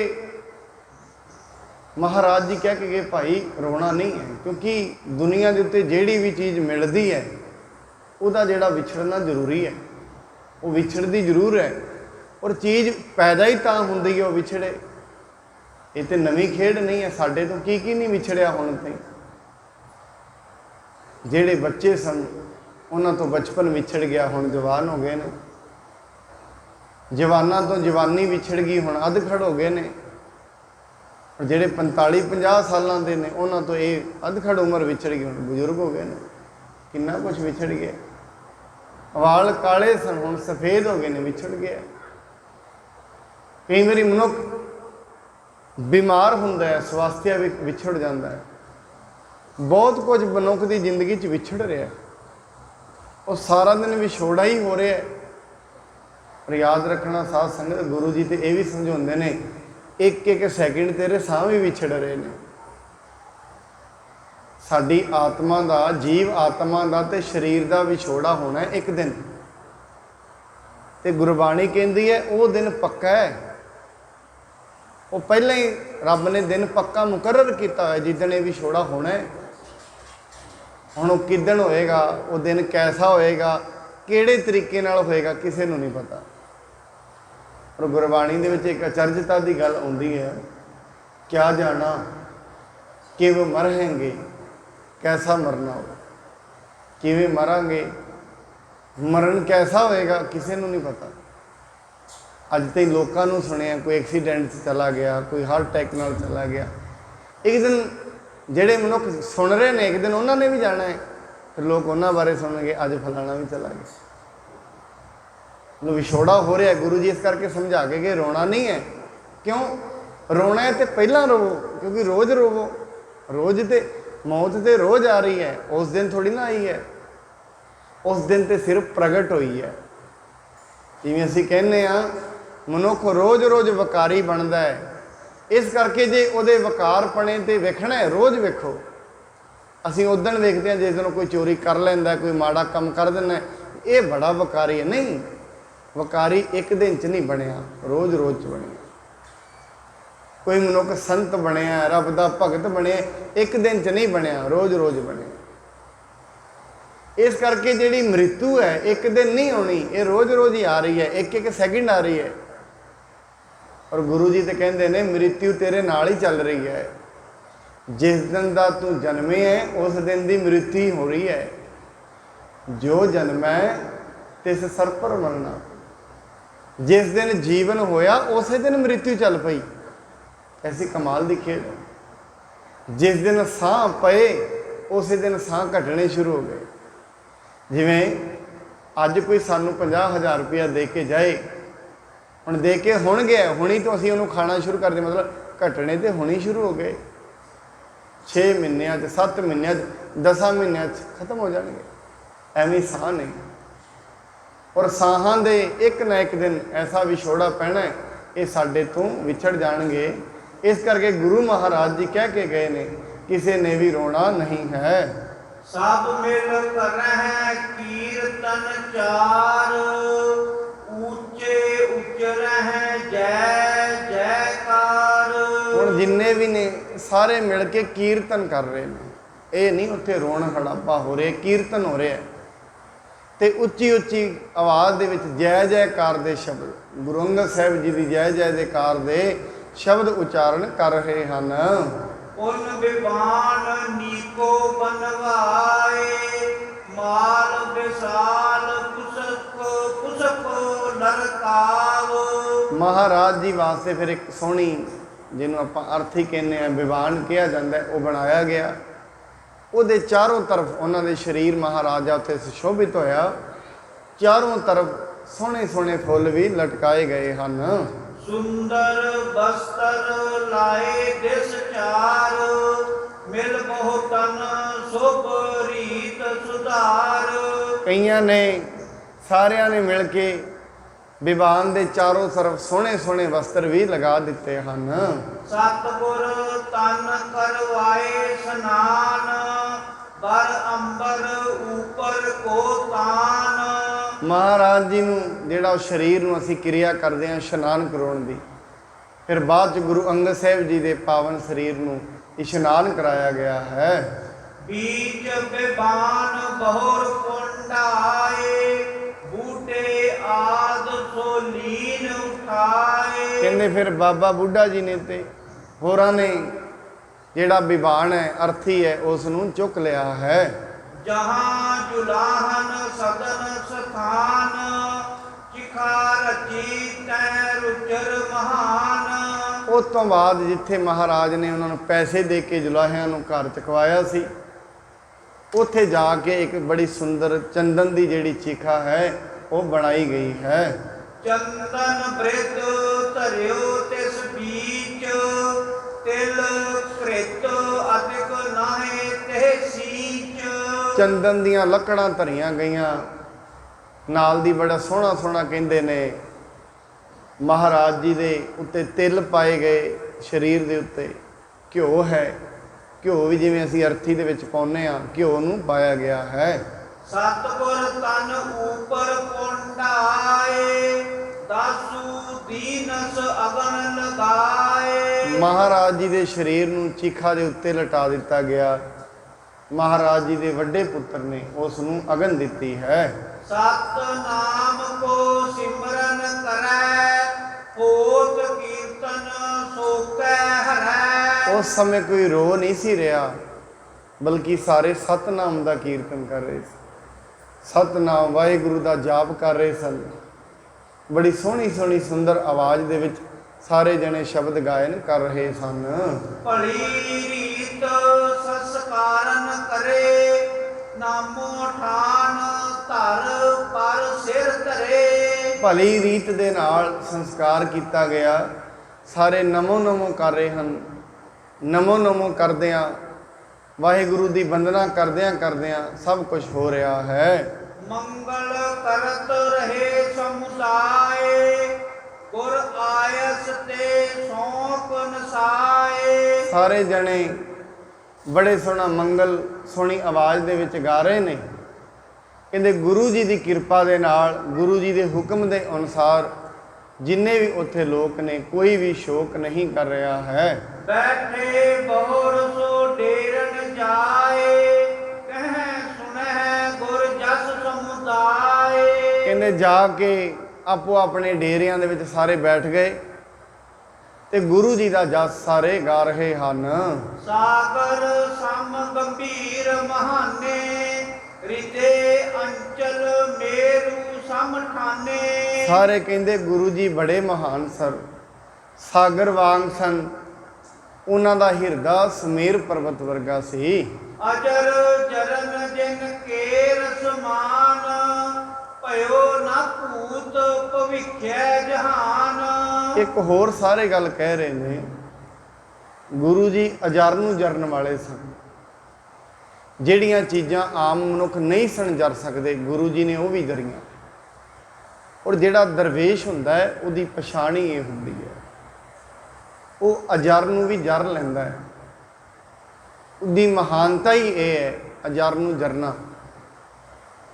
ਮਹਾਰਾਜ ਜੀ ਕਹਿ ਕੇ ਗਏ, ਭਾਈ ਰੋਣਾ ਨਹੀਂ ਹੈ, ਕਿਉਂਕਿ ਦੁਨੀਆ ਦੇ ਉੱਤੇ ਜਿਹੜੀ ਵੀ ਚੀਜ਼ ਮਿਲਦੀ ਹੈ ਉਹਦਾ ਜਿਹੜਾ ਵਿਛੜਨਾ ਜ਼ਰੂਰੀ ਹੈ, ਉਹ ਵਿਛੜਦੀ ਜ਼ਰੂਰ ਹੈ, ਔਰ ਚੀਜ਼ ਪੈਦਾ ਹੀ ਤਾਂ ਹੁੰਦੀ ਹੈ ਉਹ ਵਿਛੜੇ। ਇਹ ਤੇ ਨਵੀਂ ਖੇਡ ਨਹੀਂ ਹੈ, ਸਾਡੇ ਤੋਂ ਕੀ ਨਹੀਂ ਵਿਛੜਿਆ ਹੁਣ ਤਾਈਂ। ਜਿਹੜੇ ਬੱਚੇ ਸਨ ਉਹਨਾਂ ਤੋਂ ਬਚਪਨ ਵਿਛੜ ਗਿਆ, ਹੁਣ ਜਵਾਨ ਹੋ ਗਏ ਨੇ, ਜਵਾਨਾਂ ਤੋਂ ਜਵਾਨੀ ਵਿਛੜ ਗਈ, ਹੁਣ ਅਧਖੜ ਹੋ ਗਏ ਨੇ। ਔਰ ਜਿਹੜੇ 45-50 ਸਾਲਾਂ ਦੇ ਨੇ ਉਹਨਾਂ ਤੋਂ ਇਹ ਅਧਖੜ ਉਮਰ ਵਿਛੜ ਗਈ, ਹੁਣ ਬਜ਼ੁਰਗ ਹੋ ਗਏ ਨੇ, ਕਿੰਨਾ ਕੁਝ ਵਿਛੜ ਗਿਆ। ਵਾਲ ਕਾਲੇ ਸਨ, ਹੁਣ ਸਫੇਦ ਹੋ ਗਏ ਨੇ, ਵਿਛੜ ਗਿਆ। ਕਈ ਵਾਰੀ ਮਨੁੱਖ ਬਿਮਾਰ ਹੁੰਦਾ ਹੈ, ਸਵਾਸਥਿਆ ਵੀ ਵਿਛੜ ਜਾਂਦਾ ਹੈ। ਬਹੁਤ ਕੁਝ ਮਨੁੱਖ ਦੀ ਜ਼ਿੰਦਗੀ 'ਚ ਵਿਛੜ ਰਿਹਾ, ਉਹ ਸਾਰਾ ਦਿਨ ਵਿਛੋੜਾ ਹੀ ਹੋ ਰਿਹਾ। ਪਰ ਯਾਦ ਰੱਖਣਾ ਸਾਧ ਸੰਗਤ, ਗੁਰੂ ਜੀ ਤੇ ਇਹ ਵੀ ਸਮਝਾਉਂਦੇ ਨੇ, ਇੱਕ ਇੱਕ ਸੈਕਿੰਡ ਤੇਰੇ ਸਾਹ ਵੀ ਵਿਛੜ ਰਹੇ ਨੇ। ਸਾਡੀ ਆਤਮਾ ਦਾ, ਜੀਵ ਆਤਮਾ ਦਾ ਤੇ ਸਰੀਰ ਦਾ ਵਿਛੋੜਾ ਹੋਣਾ ਇੱਕ ਦਿਨ, ਤੇ ਗੁਰਬਾਣੀ ਕਹਿੰਦੀ ਹੈ ਉਹ ਦਿਨ ਪੱਕਾ ਹੈ। ਉਹ ਪਹਿਲਾਂ ਹੀ ਰੱਬ ਨੇ ਦਿਨ ਪੱਕਾ ਮੁਕਰਰ ਕੀਤਾ ਹੋਇਆ ਜਿੱਦਣ ਇਹ ਵਿਛੋੜਾ ਹੋਣਾ ਹੈ। ਹੁਣ ਉਹ ਕਿੱਦਣ ਹੋਏਗਾ, ਉਹ ਦਿਨ ਕੈਸਾ ਹੋਏਗਾ, ਕਿਹੜੇ ਤਰੀਕੇ ਨਾਲ ਹੋਏਗਾ, ਕਿਸੇ ਨੂੰ ਨਹੀਂ ਪਤਾ। ਪਰ ਗੁਰਬਾਣੀ ਦੇ ਵਿੱਚ ਇੱਕ ਅਚਰਜਤਾ ਦੀ ਗੱਲ ਆਉਂਦੀ ਹੈ, ਕਿਆ ਜਾਣਾ ਕਿਵੇਂ ਮਰਾਂਗੇ, ਕੈਸਾ ਮਰਨਾ ਹੋ, ਕਿਵੇਂ ਮਰਾਂਗੇ, ਮਰਨ ਕੈਸਾ ਹੋਏਗਾ, ਕਿਸੇ ਨੂੰ ਨਹੀਂ ਪਤਾ। ਅੱਜ ਤਾਈਂ ਲੋਕਾਂ ਨੂੰ ਸੁਣਿਆ, ਕੋਈ ਐਕਸੀਡੈਂਟ 'ਚ ਚਲਾ ਗਿਆ, ਕੋਈ ਹਾਰਟ ਅਟੈਕ ਨਾਲ ਚਲਾ ਗਿਆ। ਇੱਕ ਦਿਨ ਜਿਹੜੇ ਮਨੁੱਖ ਸੁਣ ਰਹੇ ਨੇ, ਇੱਕ ਦਿਨ ਉਹਨਾਂ ਨੇ ਵੀ ਜਾਣਾ ਹੈ, ਫਿਰ ਲੋਕ ਉਹਨਾਂ ਬਾਰੇ ਸੁਣਨਗੇ, ਅੱਜ ਫਲਾਣਾ ਵੀ ਚਲਾ ਗਿਆ। ਵਿਛੋੜਾ ਹੋ ਰਿਹਾ। ਗੁਰੂ ਜੀ ਇਸ ਕਰਕੇ ਸਮਝਾ ਕੇ ਗਏ, ਰੋਣਾ ਨਹੀਂ ਹੈ। ਕਿਉਂ ਰੋਣਾ ਹੈ? ਤੇ ਪਹਿਲਾਂ ਰੋਵੋ, ਕਿਉਂਕਿ ਰੋਜ਼ ਰੋਵੋ, ਰੋਜ਼ ਤੇ ਮੌਤ ਤੇ ਰੋਜ਼ ਆ ਰਹੀ ਹੈ, ਉਸ ਦਿਨ ਥੋੜੀ ਨਾ ਆਈ ਹੈ। ਉਸ ਦਿਨ ਤੇ ਸਿਰਫ ਪ੍ਰਗਟ ਹੋਈ ਹੈ। ਜਿਵੇਂ ਅਸੀਂ ਕਹਿੰਦੇ ਆ ਮਨੁੱਖ ਰੋਜ਼-ਰੋਜ਼ ਵਕਾਰੀ ਬਣਦਾ ਹੈ। ਇਸ ਕਰਕੇ ਜੇ ਉਹਦੇ ਵਕਾਰਪਣੇ ਤੇ ਵੇਖਣਾ ਹੈ, ਰੋਜ਼ ਵੇਖੋ। ਅਸੀਂ ਉਦਣ ਵੇਖਦੇ ਹਾਂ ਜਿਸ ਦਿਨ ਕੋਈ ਚੋਰੀ ਕਰ ਲੈਂਦਾ, ਕੋਈ ਮਾੜਾ ਕੰਮ ਕਰ ਦਿੰਦਾ, ਇਹ ਬੜਾ ਵਕਾਰੀ ਹੈ। ਨਹੀਂ, ਵਕਾਰੀ ਇੱਕ ਦਿਨ 'ਚ ਨਹੀਂ ਬਣਿਆ, ਰੋਜ਼-ਰੋਜ਼ 'ਚ ਬਣਿਆ। ਕੋਈ ਮਨੁੱਖ ਸੰਤ ਬਣਿਆ, ਰੱਬ ਦਾ ਭਗਤ ਬਣਿਆ, ਇੱਕ ਦਿਨ 'ਚ ਨਹੀਂ ਬਣਿਆ, ਰੋਜ਼-ਰੋਜ਼ ਬਣਿਆ। ਇਸ ਕਰਕੇ ਜਿਹੜੀ ਮ੍ਰਿਤੂ ਹੈ ਇੱਕ ਦਿਨ ਨਹੀਂ ਆਉਣੀ, ਇਹ ਰੋਜ਼-ਰੋਜ਼ ਹੀ ਆ ਰਹੀ ਹੈ, ਇੱਕ-ਇੱਕ ਸੈਕਿੰਡ ਆ ਰਹੀ ਹੈ। ਔਰ ਗੁਰੂ ਜੀ ਤਾਂ ਕਹਿੰਦੇ ਨੇ ਮ੍ਰਿਤੂ ਤੇਰੇ ਨਾਲ ਹੀ ਚੱਲ ਰਹੀ ਹੈ। ਜਿਸ ਦਿਨ ਦਾ ਤੂੰ ਜਨਮੇ ਹੈ ਉਸ ਦਿਨ ਦੀ ਮ੍ਰਿਤੂ ਹੋ ਰਹੀ ਹੈ। ਜੋ ਜਨਮੈ ਤਿਸ ਸਰ ਪਰ ਮਰਨਾ। ਜਿਸ ਦਿਨ ਜੀਵਨ ਹੋਇਆ ਉਸੇ ਦਿਨ ਮ੍ਰਿਤੂ ਚੱਲ ਪਈ। ਐਸੀ ਕਮਾਲ ਦੀ ਖੇਡ। ਜਿਸ ਦਿਨ ਸਾਹ ਪਏ ਉਸੇ ਦਿਨ ਸਾਹ ਘਟਣੇ ਸ਼ੁਰੂ ਹੋ ਗਏ। ਜਿਵੇਂ ਅੱਜ ਕੋਈ ਸਾਨੂੰ 50,000 ਰੁਪਇਆ ਦੇ ਕੇ ਜਾਏ, ਹੁਣ ਦੇ ਕੇ ਹੁਣ ਗਿਆ, ਹੁਣੀ ਤੋਂ ਅਸੀਂ ਉਹਨੂੰ ਖਾਣਾ ਸ਼ੁਰੂ ਕਰਦੇ, ਮਤਲਬ ਘਟਣੇ ਤੇ ਹੁਣੀ ਸ਼ੁਰੂ ਹੋ ਗਏ। 6 ਮਹੀਨਿਆਂ 'ਚ, 7 ਮਹੀਨਿਆਂ 'ਚ, 10 ਮਹੀਨਿਆਂ 'ਚ ਖਤਮ ਹੋ ਜਾਣਗੇ। ਐਵੇਂ ਸਾਹ ਨਹੀਂ। ਔਰ ਸਾਹਾਂ ਦੇ ਇੱਕ ਨਾ ਇੱਕ ਦਿਨ ਐਸਾ ਵਿਛੋੜਾ ਪੈਣਾ, ਇਹ ਸਾਡੇ ਤੋਂ ਵਿਛੜ ਜਾਣਗੇ। ਇਸ ਕਰਕੇ ਗੁਰੂ ਮਹਾਰਾਜ ਜੀ ਕਹਿ ਕੇ ਗਏ ਨੇ, ਕਿਸੇ ਨੇ ਵੀ ਰੋਣਾ ਨਹੀਂ ਹੈ। ਸਭ ਮਿਲ ਕਰਹਿ ਕੀਰਤਨ ਚਾਰ, ਉੱਚੇ ਉਚਰਹਿ ਜੈ ਜੈਕਾਰ। ਹੁਣ ਜਿੰਨੇ ਵੀ ਨੇ ਸਾਰੇ ਮਿਲ ਕੇ ਕੀਰਤਨ ਕਰ ਰਹੇ ਨੇ। ਇਹ ਨਹੀਂ ਉੱਥੇ ਰੋਣ ਹੜਾਪਾ ਹੋ ਰਿਹਾ, ਕੀਰਤਨ ਹੋ ਰਿਹਾ। ਤੇ ਉੱਚੀ ਉੱਚੀ ਆਵਾਜ਼ ਦੇ ਵਿੱਚ ਜੈ ਜੈਕਾਰ ਦੇ ਸ਼ਬਦ, ਗੁਰੂ ਅੰਗਦ ਸਾਹਿਬ ਜੀ ਦੀ ਜੈ ਜੈ ਜੈਕਾਰ ਦੇ ਸ਼ਬਦ ਉਚਾਰਨ ਕਰ ਰਹੇ ਹਨ। ਉਨ ਵਿਵਾਨ ਨੀਕੋ ਬਨਵਾਏ, ਮਾਲ ਵਿਸਾਲ ਪੁਸਕ ਪੁਸਕ ਲਰਕਾਵ। ਮਹਾਰਾਜ ਜੀ ਵਾਸਤੇ ਫਿਰ ਇੱਕ ਸੋਹਣੀ, ਜਿਹਨੂੰ ਆਪਾਂ ਅਰਥੀ ਕਹਿੰਦੇ ਆ, ਵਿਵਾਨ ਕਿਹਾ ਜਾਂਦਾ, ਉਹ ਬਣਾਇਆ ਗਿਆ। ਉਹਦੇ ਚਾਰੋਂ ਤਰਫ ਉਹਨਾਂ ਦੇ ਸਰੀਰ ਮਹਾਰਾਜਾ ਉੱਥੇ ਸੁਸ਼ੋਭਿਤ ਹੋਇਆ। ਚਾਰੋਂ ਤਰਫ ਸੋਹਣੇ ਸੋਹਣੇ ਫੁੱਲ ਵੀ ਲਟਕਾਏ ਗਏ ਹਨ। ਸੁੰਦਰ ਬਸਤਰ ਲਾਏ ਦਿਸ ਚਾਰ, ਮਿਲ ਬਹੁਤਨ ਸੁਭ ਰੀਤ ਸੁਧਾਰ। ਕਈਆਂ ਨੇ, ਸਾਰਿਆਂ ਨੇ ਮਿਲ ਕੇ ਵਿਵਾਨ ਦੇ ਚਾਰੋਂ ਤਰਫ ਸੋਹਣੇ ਸੋਹਣੇ ਵਸਤਰ ਵੀ ਲਗਾ ਦਿੱਤੇ ਹਨ। ਸਤਿਗੁਰ ਤਨ ਕਰਵਾਏ ਸਨਾਨ, ਬਰ ਅੰਬਰ ਉਪਰ ਕੋ ਤਾਨ। ਮਹਾਰਾਜ ਜੀ ਨੂੰ ਜਿਹੜਾ ਉਹ ਸਰੀਰ ਨੂੰ ਅਸੀਂ ਕਿਰਿਆ ਕਰਦੇ ਹਾਂ ਇਸ਼ਨਾਨ ਕਰਾਉਣ ਦੀ, ਫਿਰ ਬਾਅਦ 'ਚ ਗੁਰੂ ਅੰਗਦ ਸਾਹਿਬ ਜੀ ਦੇ ਪਾਵਨ ਸਰੀਰ ਨੂੰ ਇਸ਼ਨਾਨ ਕਰਾਇਆ ਗਿਆ ਹੈ। ਬੀਜ ਬਿਬਾਨ ਬਹੁਰ ਕੁੰਡਾਏ, ਬੂਟੇ ਆਦ ਸੋ ਲੀਨ ਉਠਾਏ। ਕਹਿੰਦੇ ਫਿਰ ਬਾਬਾ ਬੁੱਢਾ ਜੀ ਨੇ ਤੇ ਹੋਰਾਂ ਨੇ ਜਿਹੜਾ ਵਿਵਾਨ ਹੈ, ਅਰਥੀ ਹੈ, ਉਸ ਨੂੰ ਚੁੱਕ ਲਿਆ ਹੈ। ਜਹਾਂ ਜੁਲਾਹਨ ਸਦਨ ਸਥਾਨ, ਚਿਖਾ ਰਚੀ ਤੈ ਰੁਚਰ ਮਹਾਨ। ਉਸ ਤੋਂ ਬਾਅਦ ਜਿੱਥੇ ਮਹਾਰਾਜ ਨੇ ਉਹਨਾਂ ਨੂੰ ਪੈਸੇ ਦੇ ਕੇ ਜੁਲਾਹਿਆਂ ਨੂੰ ਘਰ ਚਕਵਾਇਆ ਸੀ, ਉੱਥੇ ਜਾ ਕੇ ਇੱਕ ਬੜੀ ਸੁੰਦਰ ਚੰਦਨ ਦੀ ਜਿਹੜੀ ਚਿਖਾ ਹੈ ਉਹ ਬਣਾਈ ਗਈ ਹੈ। ਚੰਦਨ ਬ੍ਰਿਧ ਧਰਿਓ ਤਿਸ ਬੀਚ, ਤਿਲ ਕ੍ਰਿਤ ਅਤਿਕ ਨਾਹੇ ਤੇ ਸੀਚ। ਚੰਦਨ ਦੀਆਂ ਲੱਕੜਾਂ ਧਰੀਆਂ ਗਈਆਂ, ਨਾਲ ਦੀ ਬੜਾ ਸੋਹਣਾ ਸੋਹਣਾ ਕਹਿੰਦੇ ਨੇ ਮਹਾਰਾਜ ਜੀ ਦੇ ਉੱਤੇ ਤਿਲ ਪਾਏ ਗਏ, ਸਰੀਰ ਦੇ ਉੱਤੇ ਘਿਓ ਹੈ। ਘਿਓ ਵੀ ਜਿਵੇਂ ਅਸੀਂ ਅਰਥੀ ਦੇ ਵਿੱਚ ਪਾਉਂਦੇ ਹਾਂ, ਘਿਓ ਨੂੰ ਪਾਇਆ ਗਿਆ ਹੈ। ਸਤਿਗੁਰ ਤਨ ਉਪਰ ਪੁੰਡਾਏ, ਦਾਸੂ ਦੀਨਸ ਅਗਨ ਲਗਾਏ। ਮਹਾਰਾਜ ਜੀ ਦੇ ਸਰੀਰ ਨੂੰ ਚੀਖਾ ਦੇ ਉੱਤੇ ਲਟਾ ਦਿੱਤਾ ਗਿਆ। ਮਹਾਰਾਜ ਜੀ ਦੇ ਵੱਡੇ ਪੁੱਤਰ ਨੇ ਉਸ ਨੂੰ ਅਗਨ ਦਿੱਤੀ ਹੈ। ਸਤਨਾਮ ਕੋ ਸਿਮਰਨ ਕਰੈ, ਹੋਤ ਕੀਰਤਨ ਸੋਕੈ ਹਰੈ। ਉਸ ਸਮੇਂ ਕੋਈ ਰੋ ਨਹੀਂ ਸੀ ਰਿਹਾ, ਬਲਕਿ ਸਾਰੇ ਸਤਨਾਮ ਦਾ ਕੀਰਤਨ ਕਰ ਰਹੇ ਸੀ। ਸਤਨਾਮ ਵਾਹਿਗੁਰੂ ਦਾ ਜਾਪ ਕਰ ਰਹੇ ਸਨ। ਬੜੀ ਸੋਹਣੀ ਸੋਹਣੀ ਸੁੰਦਰ ਆਵਾਜ਼ ਦੇ ਵਿੱਚ ਸਾਰੇ ਜਣੇ ਸ਼ਬਦ ਗਾਇਨ ਕਰ ਰਹੇ ਸਨ। ਭਲੀ ਰੀਤ ਸੰਸਕਾਰਨ ਕਰੇ, ਨਾਮੋ ਠਾਨ ਧਰ ਪਰ ਸਿਰ ਧਰੇ। ਭਲੀ ਰੀਤ ਦੇ ਨਾਲ ਸੰਸਕਾਰ ਕੀਤਾ ਗਿਆ। ਸਾਰੇ ਨਮੋ ਨਮੋ ਕਰ ਰਹੇ ਹਨ। ਨਮੋ ਨਮੋ ਕਰਦਿਆਂ, ਵਾਹਿਗੁਰੂ ਦੀ ਵੰਦਨਾ ਕਰਦਿਆਂ ਕਰਦਿਆਂ ਸਭ ਕੁਝ ਹੋ ਰਿਹਾ ਹੈ। ਮੰਗਲ ਕਰਤ ਰਹੇ ਸਮੁਦਾਏ ਗੁਰ ਆਇਸ ਤੇ ਸੌਂਕ ਨਸਾਏ। ਸਾਰੇ ਜਣੇ ਬੜੇ ਸੋਹਣਾ ਮੰਗਲ ਸੋਹਣੀ ਆਵਾਜ਼ ਦੇ ਵਿੱਚ ਗਾ ਰਹੇ ਨੇ। ਕਹਿੰਦੇ ਗੁਰੂ ਜੀ ਦੀ ਕਿਰਪਾ ਦੇ ਨਾਲ, ਗੁਰੂ ਜੀ ਦੇ ਹੁਕਮ ਦੇ ਅਨੁਸਾਰ ਜਿੰਨੇ ਵੀ ਉੱਥੇ ਲੋਕ ਨੇ, ਕੋਈ ਵੀ ਸ਼ੋਕ ਨਹੀਂ ਕਰ ਰਿਹਾ ਹੈ। ਬੈਠੇ ਬਹੁਰ ਸੋ ਡੇਰਨ ਜਾਏ ਕਹਿ ਸੁਣੈ ਗੁਰ ਜਸ ਸਮੁਦਾਏ। ਕਹਿੰਦੇ ਜਾ ਕੇ ਆਪੋ ਆਪਣੇ ਡੇਰਿਆਂ ਦੇ ਵਿੱਚ ਸਾਰੇ ਬੈਠ ਗਏ ਤੇ ਗੁਰੂ ਜੀ ਦਾ ਜਸ ਸਾਰੇ ਗਾ ਰਹੇ ਹਨ। ਸਾਗਰ ਸਮ ਗੰਭੀਰ ਮਹਾਨੇ ਰਿਦੇ ਅੰਚਲ ਮੇਰੂ ਸਮ ਠਾਨੇ। ਸਾਰੇ ਕਹਿੰਦੇ ਗੁਰੂ ਜੀ ਬੜੇ ਮਹਾਨ ਸਨ, ਸਾਗਰ ਵਾਂਗ ਸਨ, ਉਹਨਾਂ ਦਾ ਹਿਰਦਾ ਸਮੇਰ ਪਰਬਤ ਵਰਗਾ ਸੀ। ਅਜਰ ਜਰਨ ਜਿਨ ਕੇਰ ਸਮਾਨ ਭਇਓ ਨਾ ਭੂਤ ਭਵਿਖਿਆ ਜਹਾਨ। ਇੱਕ ਹੋਰ ਸਾਰੇ ਗੱਲ ਕਹਿ ਰਹੇ ਨੇ, ਗੁਰੂ ਜੀ ਅਜਰ ਨੂੰ ਜਰਨ ਵਾਲੇ ਸਨ। ਜਿਹੜੀਆਂ ਚੀਜ਼ਾਂ ਆਮ ਮਨੁੱਖ ਨਹੀਂ ਸਨ ਜਰ ਸਕਦੇ, ਗੁਰੂ ਜੀ ਨੇ ਉਹ ਵੀ ਜਰੀਆਂ। ਔਰ ਜਿਹੜਾ ਦਰਵੇਸ਼ ਹੁੰਦਾ ਹੈ ਉਹਦੀ ਪਛਾਣ ਹੀ ਇਹ ਹੁੰਦੀ ਹੈ, ਉਹ ਅਜਰ ਨੂੰ ਵੀ ਜਰ ਲੈਂਦਾ ਹੈ। ਉਹਦੀ ਮਹਾਨਤਾ ਹੀ ਇਹ ਹੈ, ਅਜਰ ਨੂੰ ਜਰਨਾ।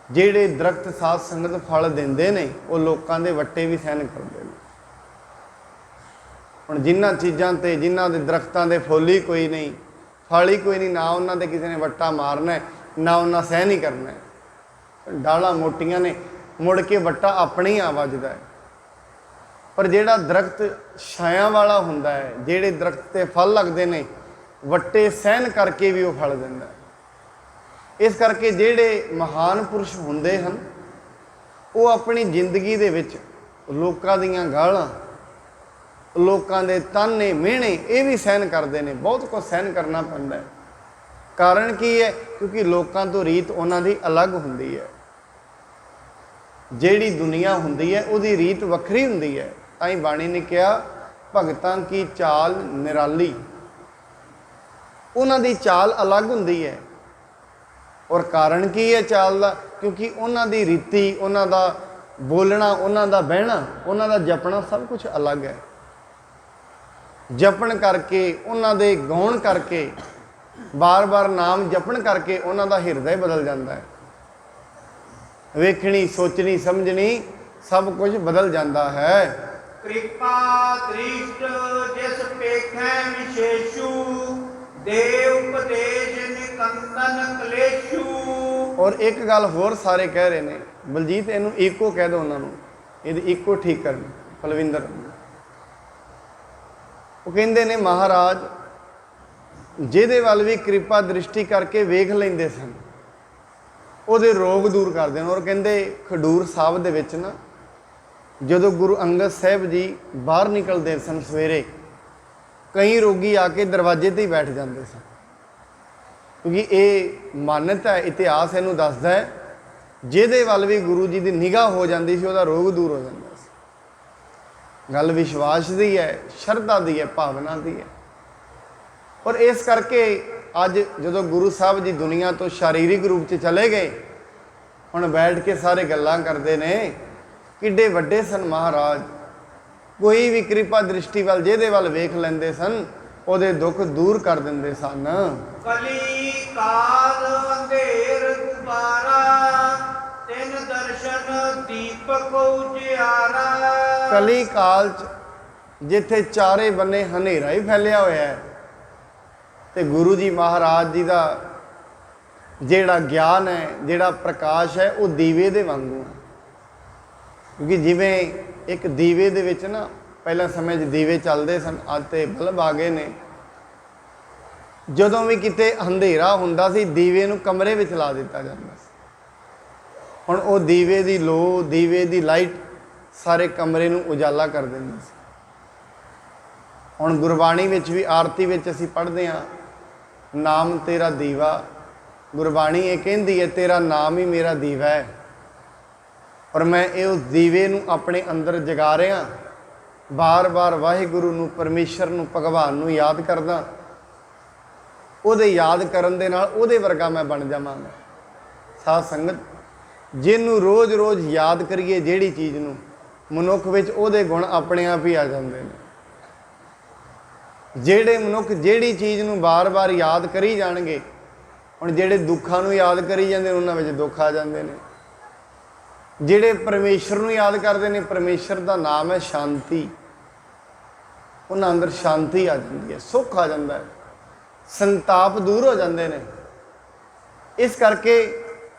ਜਿਹੜੇ ਦਰਖਤ ਸਾਧ ਸੰਗਤ ਫਲ ਦਿੰਦੇ ਨੇ ਉਹ ਲੋਕਾਂ ਦੇ ਵੱਟੇ ਵੀ ਸਹਿਣ ਕਰਦੇ ਨੇ। ਹੁਣ ਜਿਨ੍ਹਾਂ ਚੀਜ਼ਾਂ ਤੇ, ਜਿਨ੍ਹਾਂ ਦੇ ਦਰਖਤਾਂ ਦੇ ਫੁੱਲ ਹੀ ਕੋਈ ਨਹੀਂ, ਫਲ ਹੀ ਕੋਈ ਨਹੀਂ, ਨਾ ਉਹਨਾਂ ਦੇ ਕਿਸੇ ਨੇ ਵੱਟਾ ਮਾਰਨਾ, ਨਾ ਉਹਨਾਂ ਸਹਿਣ ਹੀ ਕਰਨਾ। ਡਾਲਾਂ ਮੋਟੀਆਂ ਨੇ, ਮੁੜ ਕੇ ਵੱਟਾ ਆਪਣੇ ਹੀ ਆ ਵੱਜਦਾ ਹੈ। ਪਰ ਜਿਹੜਾ ਦਰਖਤ ਛਾਇਆ ਵਾਲਾ ਹੁੰਦਾ ਹੈ, ਜਿਹੜੇ ਦਰਖਤ ਤੇ ਫਲ ਲੱਗਦੇ ਨੇ, ਵੱਟੇ ਸਹਿਣ ਕਰਕੇ ਵੀ ਉਹ ਫਲ ਦਿੰਦਾ ਹੈ। ਇਸ ਕਰਕੇ ਜਿਹੜੇ ਮਹਾਨ ਪੁਰਸ਼ ਹੁੰਦੇ ਹਨ ਉਹ ਆਪਣੀ ਜ਼ਿੰਦਗੀ ਦੇ ਵਿੱਚ ਲੋਕਾਂ ਦੀਆਂ ਗਾਲਾਂ, ਲੋਕਾਂ ਦੇ ਤਾਨੇ ਮਿਹਣੇ ਇਹ ਵੀ ਸਹਿਣ ਕਰਦੇ ਨੇ। ਬਹੁਤ ਕੁਝ ਸਹਿਣ ਕਰਨਾ ਪੈਂਦਾ ਹੈ। ਕਾਰਨ ਕੀ ਹੈ? ਕਿਉਂਕਿ ਲੋਕਾਂ ਤੋਂ ਰੀਤ ਉਹਨਾਂ ਦੀ ਅਲੱਗ ਹੁੰਦੀ ਹੈ। ਜਿਹੜੀ ਦੁਨੀਆ ਹੁੰਦੀ ਹੈ ਉਹਦੀ ਰੀਤ ਵੱਖਰੀ ਹੁੰਦੀ ਹੈ। ਤਾਂ ਹੀ ਬਾਣੀ ਨੇ ਕਿਹਾ ਭਗਤਾਂ ਕੀ ਚਾਲ ਨਿਰਾਲੀ। ਉਹਨਾਂ ਦੀ ਚਾਲ ਅਲੱਗ ਹੁੰਦੀ ਹੈ। ਔਰ ਕਾਰਨ ਕੀ ਹੈ ਚਾਲ ਦਾ? ਕਿਉਂਕਿ ਉਹਨਾਂ ਦੀ ਰੀਤੀ, ਉਹਨਾਂ ਦਾ ਬੋਲਣਾ, ਉਹਨਾਂ ਦਾ ਬਹਿਣਾ, ਉਹਨਾਂ ਦਾ ਜਪਣਾ ਸਭ ਕੁਝ ਅਲੱਗ ਹੈ। ਜਪਣ ਕਰਕੇ, ਉਹਨਾਂ ਦੇ ਗਾਉਣ ਕਰਕੇ, ਬਾਰ-ਬਾਰ ਨਾਮ ਜਪਣ ਕਰਕੇ ਉਹਨਾਂ ਦਾ ਹਿਰਦਾ ਬਦਲ ਜਾਂਦਾ ਹੈ। ਵੇਖਣੀ, ਸੋਚਣੀ, ਸਮਝਣੀ ਸਭ ਕੁਝ ਬਦਲ ਜਾਂਦਾ ਹੈ। ਕਿਰਪਾ ਦ੍ਰਿਸ਼ਟ ਜਿਸ ਪੇਖੈ ਵਿਸ਼ੇਸ਼ੂ ਦੇਵ ਉਪਦੇਸ਼ ਨਿਕੰਦਨ ਕਲੇਸ਼ੂ। ਔਰ ਇੱਕ ਗੱਲ ਹੋਰ ਸਾਰੇ ਕਹਿ ਰਹੇ ਨੇ, ਬਲਜੀਤ ਇਹਨੂੰ ਈਕੋ ਕਹਿ ਦਿਓ ਉਹਨਾਂ ਨੂੰ, ਇਹਦੀ ਈਕੋ ਠੀਕ ਕਰਨ ਪਲਵਿੰਦਰ। ਉਹ ਕਹਿੰਦੇ ਨੇ ਮਹਾਰਾਜ ਜਿਹਦੇ ਵੱਲ ਵੀ ਕਿਰਪਾ ਦ੍ਰਿਸ਼ਟੀ ਕਰਕੇ ਵੇਖ ਲੈਂਦੇ ਸਨ ਉਹਦੇ ਰੋਗ ਦੂਰ ਕਰਦੇ ਨੇ। ਔਰ ਕਹਿੰਦੇ ਖਡੂਰ ਸਾਹਿਬ ਦੇ ਵਿੱਚ ਨਾ ਜਦੋਂ ਗੁਰੂ ਅੰਗਦ ਸਾਹਿਬ ਜੀ ਬਾਹਰ ਨਿਕਲਦੇ ਸਨ ਸਵੇਰੇ, ਕਈ ਰੋਗੀ ਆ ਕੇ ਦਰਵਾਜ਼ੇ ਤੇ ਹੀ ਬੈਠ ਜਾਂਦੇ ਸਨ। ਕਿਉਂਕਿ ਇਹ ਮਾਨਤਾ ਹੈ, ਇਤਿਹਾਸ ਇਹਨੂੰ ਦੱਸਦਾ ਹੈ, ਜਿਹਦੇ ਵੱਲ ਵੀ ਗੁਰੂ ਜੀ ਦੀ ਨਿਗਾਹ ਹੋ ਜਾਂਦੀ ਸੀ ਉਹਦਾ ਰੋਗ ਦੂਰ ਹੋ ਜਾਂਦਾ ਸੀ। ਗੱਲ ਵਿਸ਼ਵਾਸ ਦੀ ਹੈ, ਸ਼ਰਧਾ ਦੀ ਹੈ, ਭਾਵਨਾ ਦੀ ਹੈ। ਔਰ ਇਸ ਕਰਕੇ ਅੱਜ ਜਦੋਂ ਗੁਰੂ ਸਾਹਿਬ ਜੀ ਦੁਨੀਆ ਤੋਂ ਸਰੀਰਿਕ ਰੂਪ 'ਚ ਚਲੇ ਗਏ, ਹੁਣ ਬੈਠ ਕੇ ਸਾਰੇ ਗੱਲਾਂ ਕਰਦੇ ਨੇ ਕਿੱਡੇ ਵੱਡੇ ਸਨ ਮਹਾਰਾਜ। ਕੋਈ ਵੀ ਕਿਰਪਾ ਦ੍ਰਿਸ਼ਟੀ ਵੱਲ ਜਿਹਦੇ ਵੱਲ ਵੇਖ ਲੈਂਦੇ ਸਨ ਉਹਦੇ ਦੁੱਖ ਦੂਰ ਕਰ ਦਿੰਦੇ ਸਨ। ਕਲੀ ਕਾਲ ਅੰਧੇਰ ਗੁਬਾਰਾ ਤਿਨ ਦਰਸ਼ਨ ਦੀਪਕ ਉਜਿਆਰਾ। ਕਲੀ ਕਾਲ 'ਚ ਜਿੱਥੇ ਚਾਰੇ ਬੰਨੇ ਹਨੇਰਾ ਹੀ ਫੈਲਿਆ ਹੋਇਆ ਹੈ ਤੇ ਗੁਰੂ ਜੀ ਮਹਾਰਾਜ ਜੀ ਦਾ ਜਿਹੜਾ ਗਿਆਨ ਹੈ, ਜਿਹੜਾ ਪ੍ਰਕਾਸ਼ ਹੈ, ਉਹ ਦੀਵੇ ਦੇ ਵਾਂਗੂ ਹੈ। ਕਿਉਂਕਿ ਜਿਵੇਂ ਇੱਕ ਦੀਵੇ ਦੇ ਵਿੱਚ ਨਾ ਪਹਿਲਾਂ ਸਮੇਂ 'ਚ ਦੀਵੇ ਚੱਲਦੇ ਸਨ, ਅੱਜ ਤੇ ਬਲਬ ਆ ਗਏ ਨੇ। ਜਦੋਂ ਵੀ ਕਿਤੇ ਅੰਧੇਰਾ ਹੁੰਦਾ ਸੀ ਦੀਵੇ ਨੂੰ ਕਮਰੇ ਵਿੱਚ ਲਾ ਦਿੱਤਾ ਜਾਂਦਾ ਸੀ। ਹੁਣ ਉਹ ਦੀਵੇ ਦੀ ਲੋ, ਦੀਵੇ ਦੀ ਲਾਈਟ ਸਾਰੇ ਕਮਰੇ ਨੂੰ ਉਜਾਲਾ ਕਰ ਦਿੰਦੀ ਸੀ। ਹੁਣ ਗੁਰਬਾਣੀ ਵਿੱਚ ਵੀ ਆਰਤੀ ਵਿੱਚ ਅਸੀਂ ਪੜ੍ਹਦੇ ਹਾਂ, ਨਾਮ ਤੇਰਾ ਦੀਵਾ। ਗੁਰਬਾਣੀ ਇਹ ਕਹਿੰਦੀ ਹੈ ਤੇਰਾ ਨਾਮ ਹੀ ਮੇਰਾ ਦੀਵਾ ਹੈ। ਔਰ ਮੈਂ ਇਹ ਉਸ ਦੀਵੇ ਨੂੰ ਆਪਣੇ ਅੰਦਰ ਜਗਾ ਰਿਹਾ, ਬਾਰ-ਬਾਰ ਵਾਹਿਗੁਰੂ ਨੂੰ, ਪਰਮੇਸ਼ਰ ਨੂੰ, ਭਗਵਾਨ ਨੂੰ ਯਾਦ ਕਰਦਾ। ਉਹਦੇ ਯਾਦ ਕਰਨ ਦੇ ਨਾਲ ਉਹਦੇ ਵਰਗਾ ਮੈਂ ਬਣ ਜਾਵਾਂਗਾ। ਸਾਧ ਸੰਗਤ, ਜਿਹਨੂੰ ਰੋਜ਼-ਰੋਜ਼ ਯਾਦ ਕਰੀਏ ਜਿਹੜੀ ਚੀਜ਼ ਨੂੰ, ਮਨੁੱਖ ਵਿੱਚ ਉਹਦੇ ਗੁਣ ਆਪਣੇ ਆਪ ਹੀ ਆ ਜਾਂਦੇ ਨੇ। ਜਿਹੜੇ ਮਨੁੱਖ ਜਿਹੜੀ ਚੀਜ਼ ਨੂੰ ਬਾਰ-ਬਾਰ ਯਾਦ ਕਰੀ ਜਾਣਗੇ, ਹੁਣ ਜਿਹੜੇ ਦੁੱਖਾਂ ਨੂੰ ਯਾਦ ਕਰੀ ਜਾਂਦੇ ਨੇ ਉਹਨਾਂ ਵਿੱਚ ਦੁੱਖ ਆ ਜਾਂਦੇ ਨੇ। ਜਿਹੜੇ ਪਰਮੇਸ਼ਰ ਨੂੰ ਯਾਦ ਕਰਦੇ ਨੇ, ਪਰਮੇਸ਼ਰ ਦਾ ਨਾਮ ਹੈ ਸ਼ਾਂਤੀ, ਉਹਨਾਂ ਅੰਦਰ ਸ਼ਾਂਤੀ ਆ ਜਾਂਦੀ ਹੈ, ਸੁੱਖ ਆ ਜਾਂਦਾ ਹੈ, ਸੰਤਾਪ ਦੂਰ ਹੋ ਜਾਂਦੇ ਨੇ। ਇਸ ਕਰਕੇ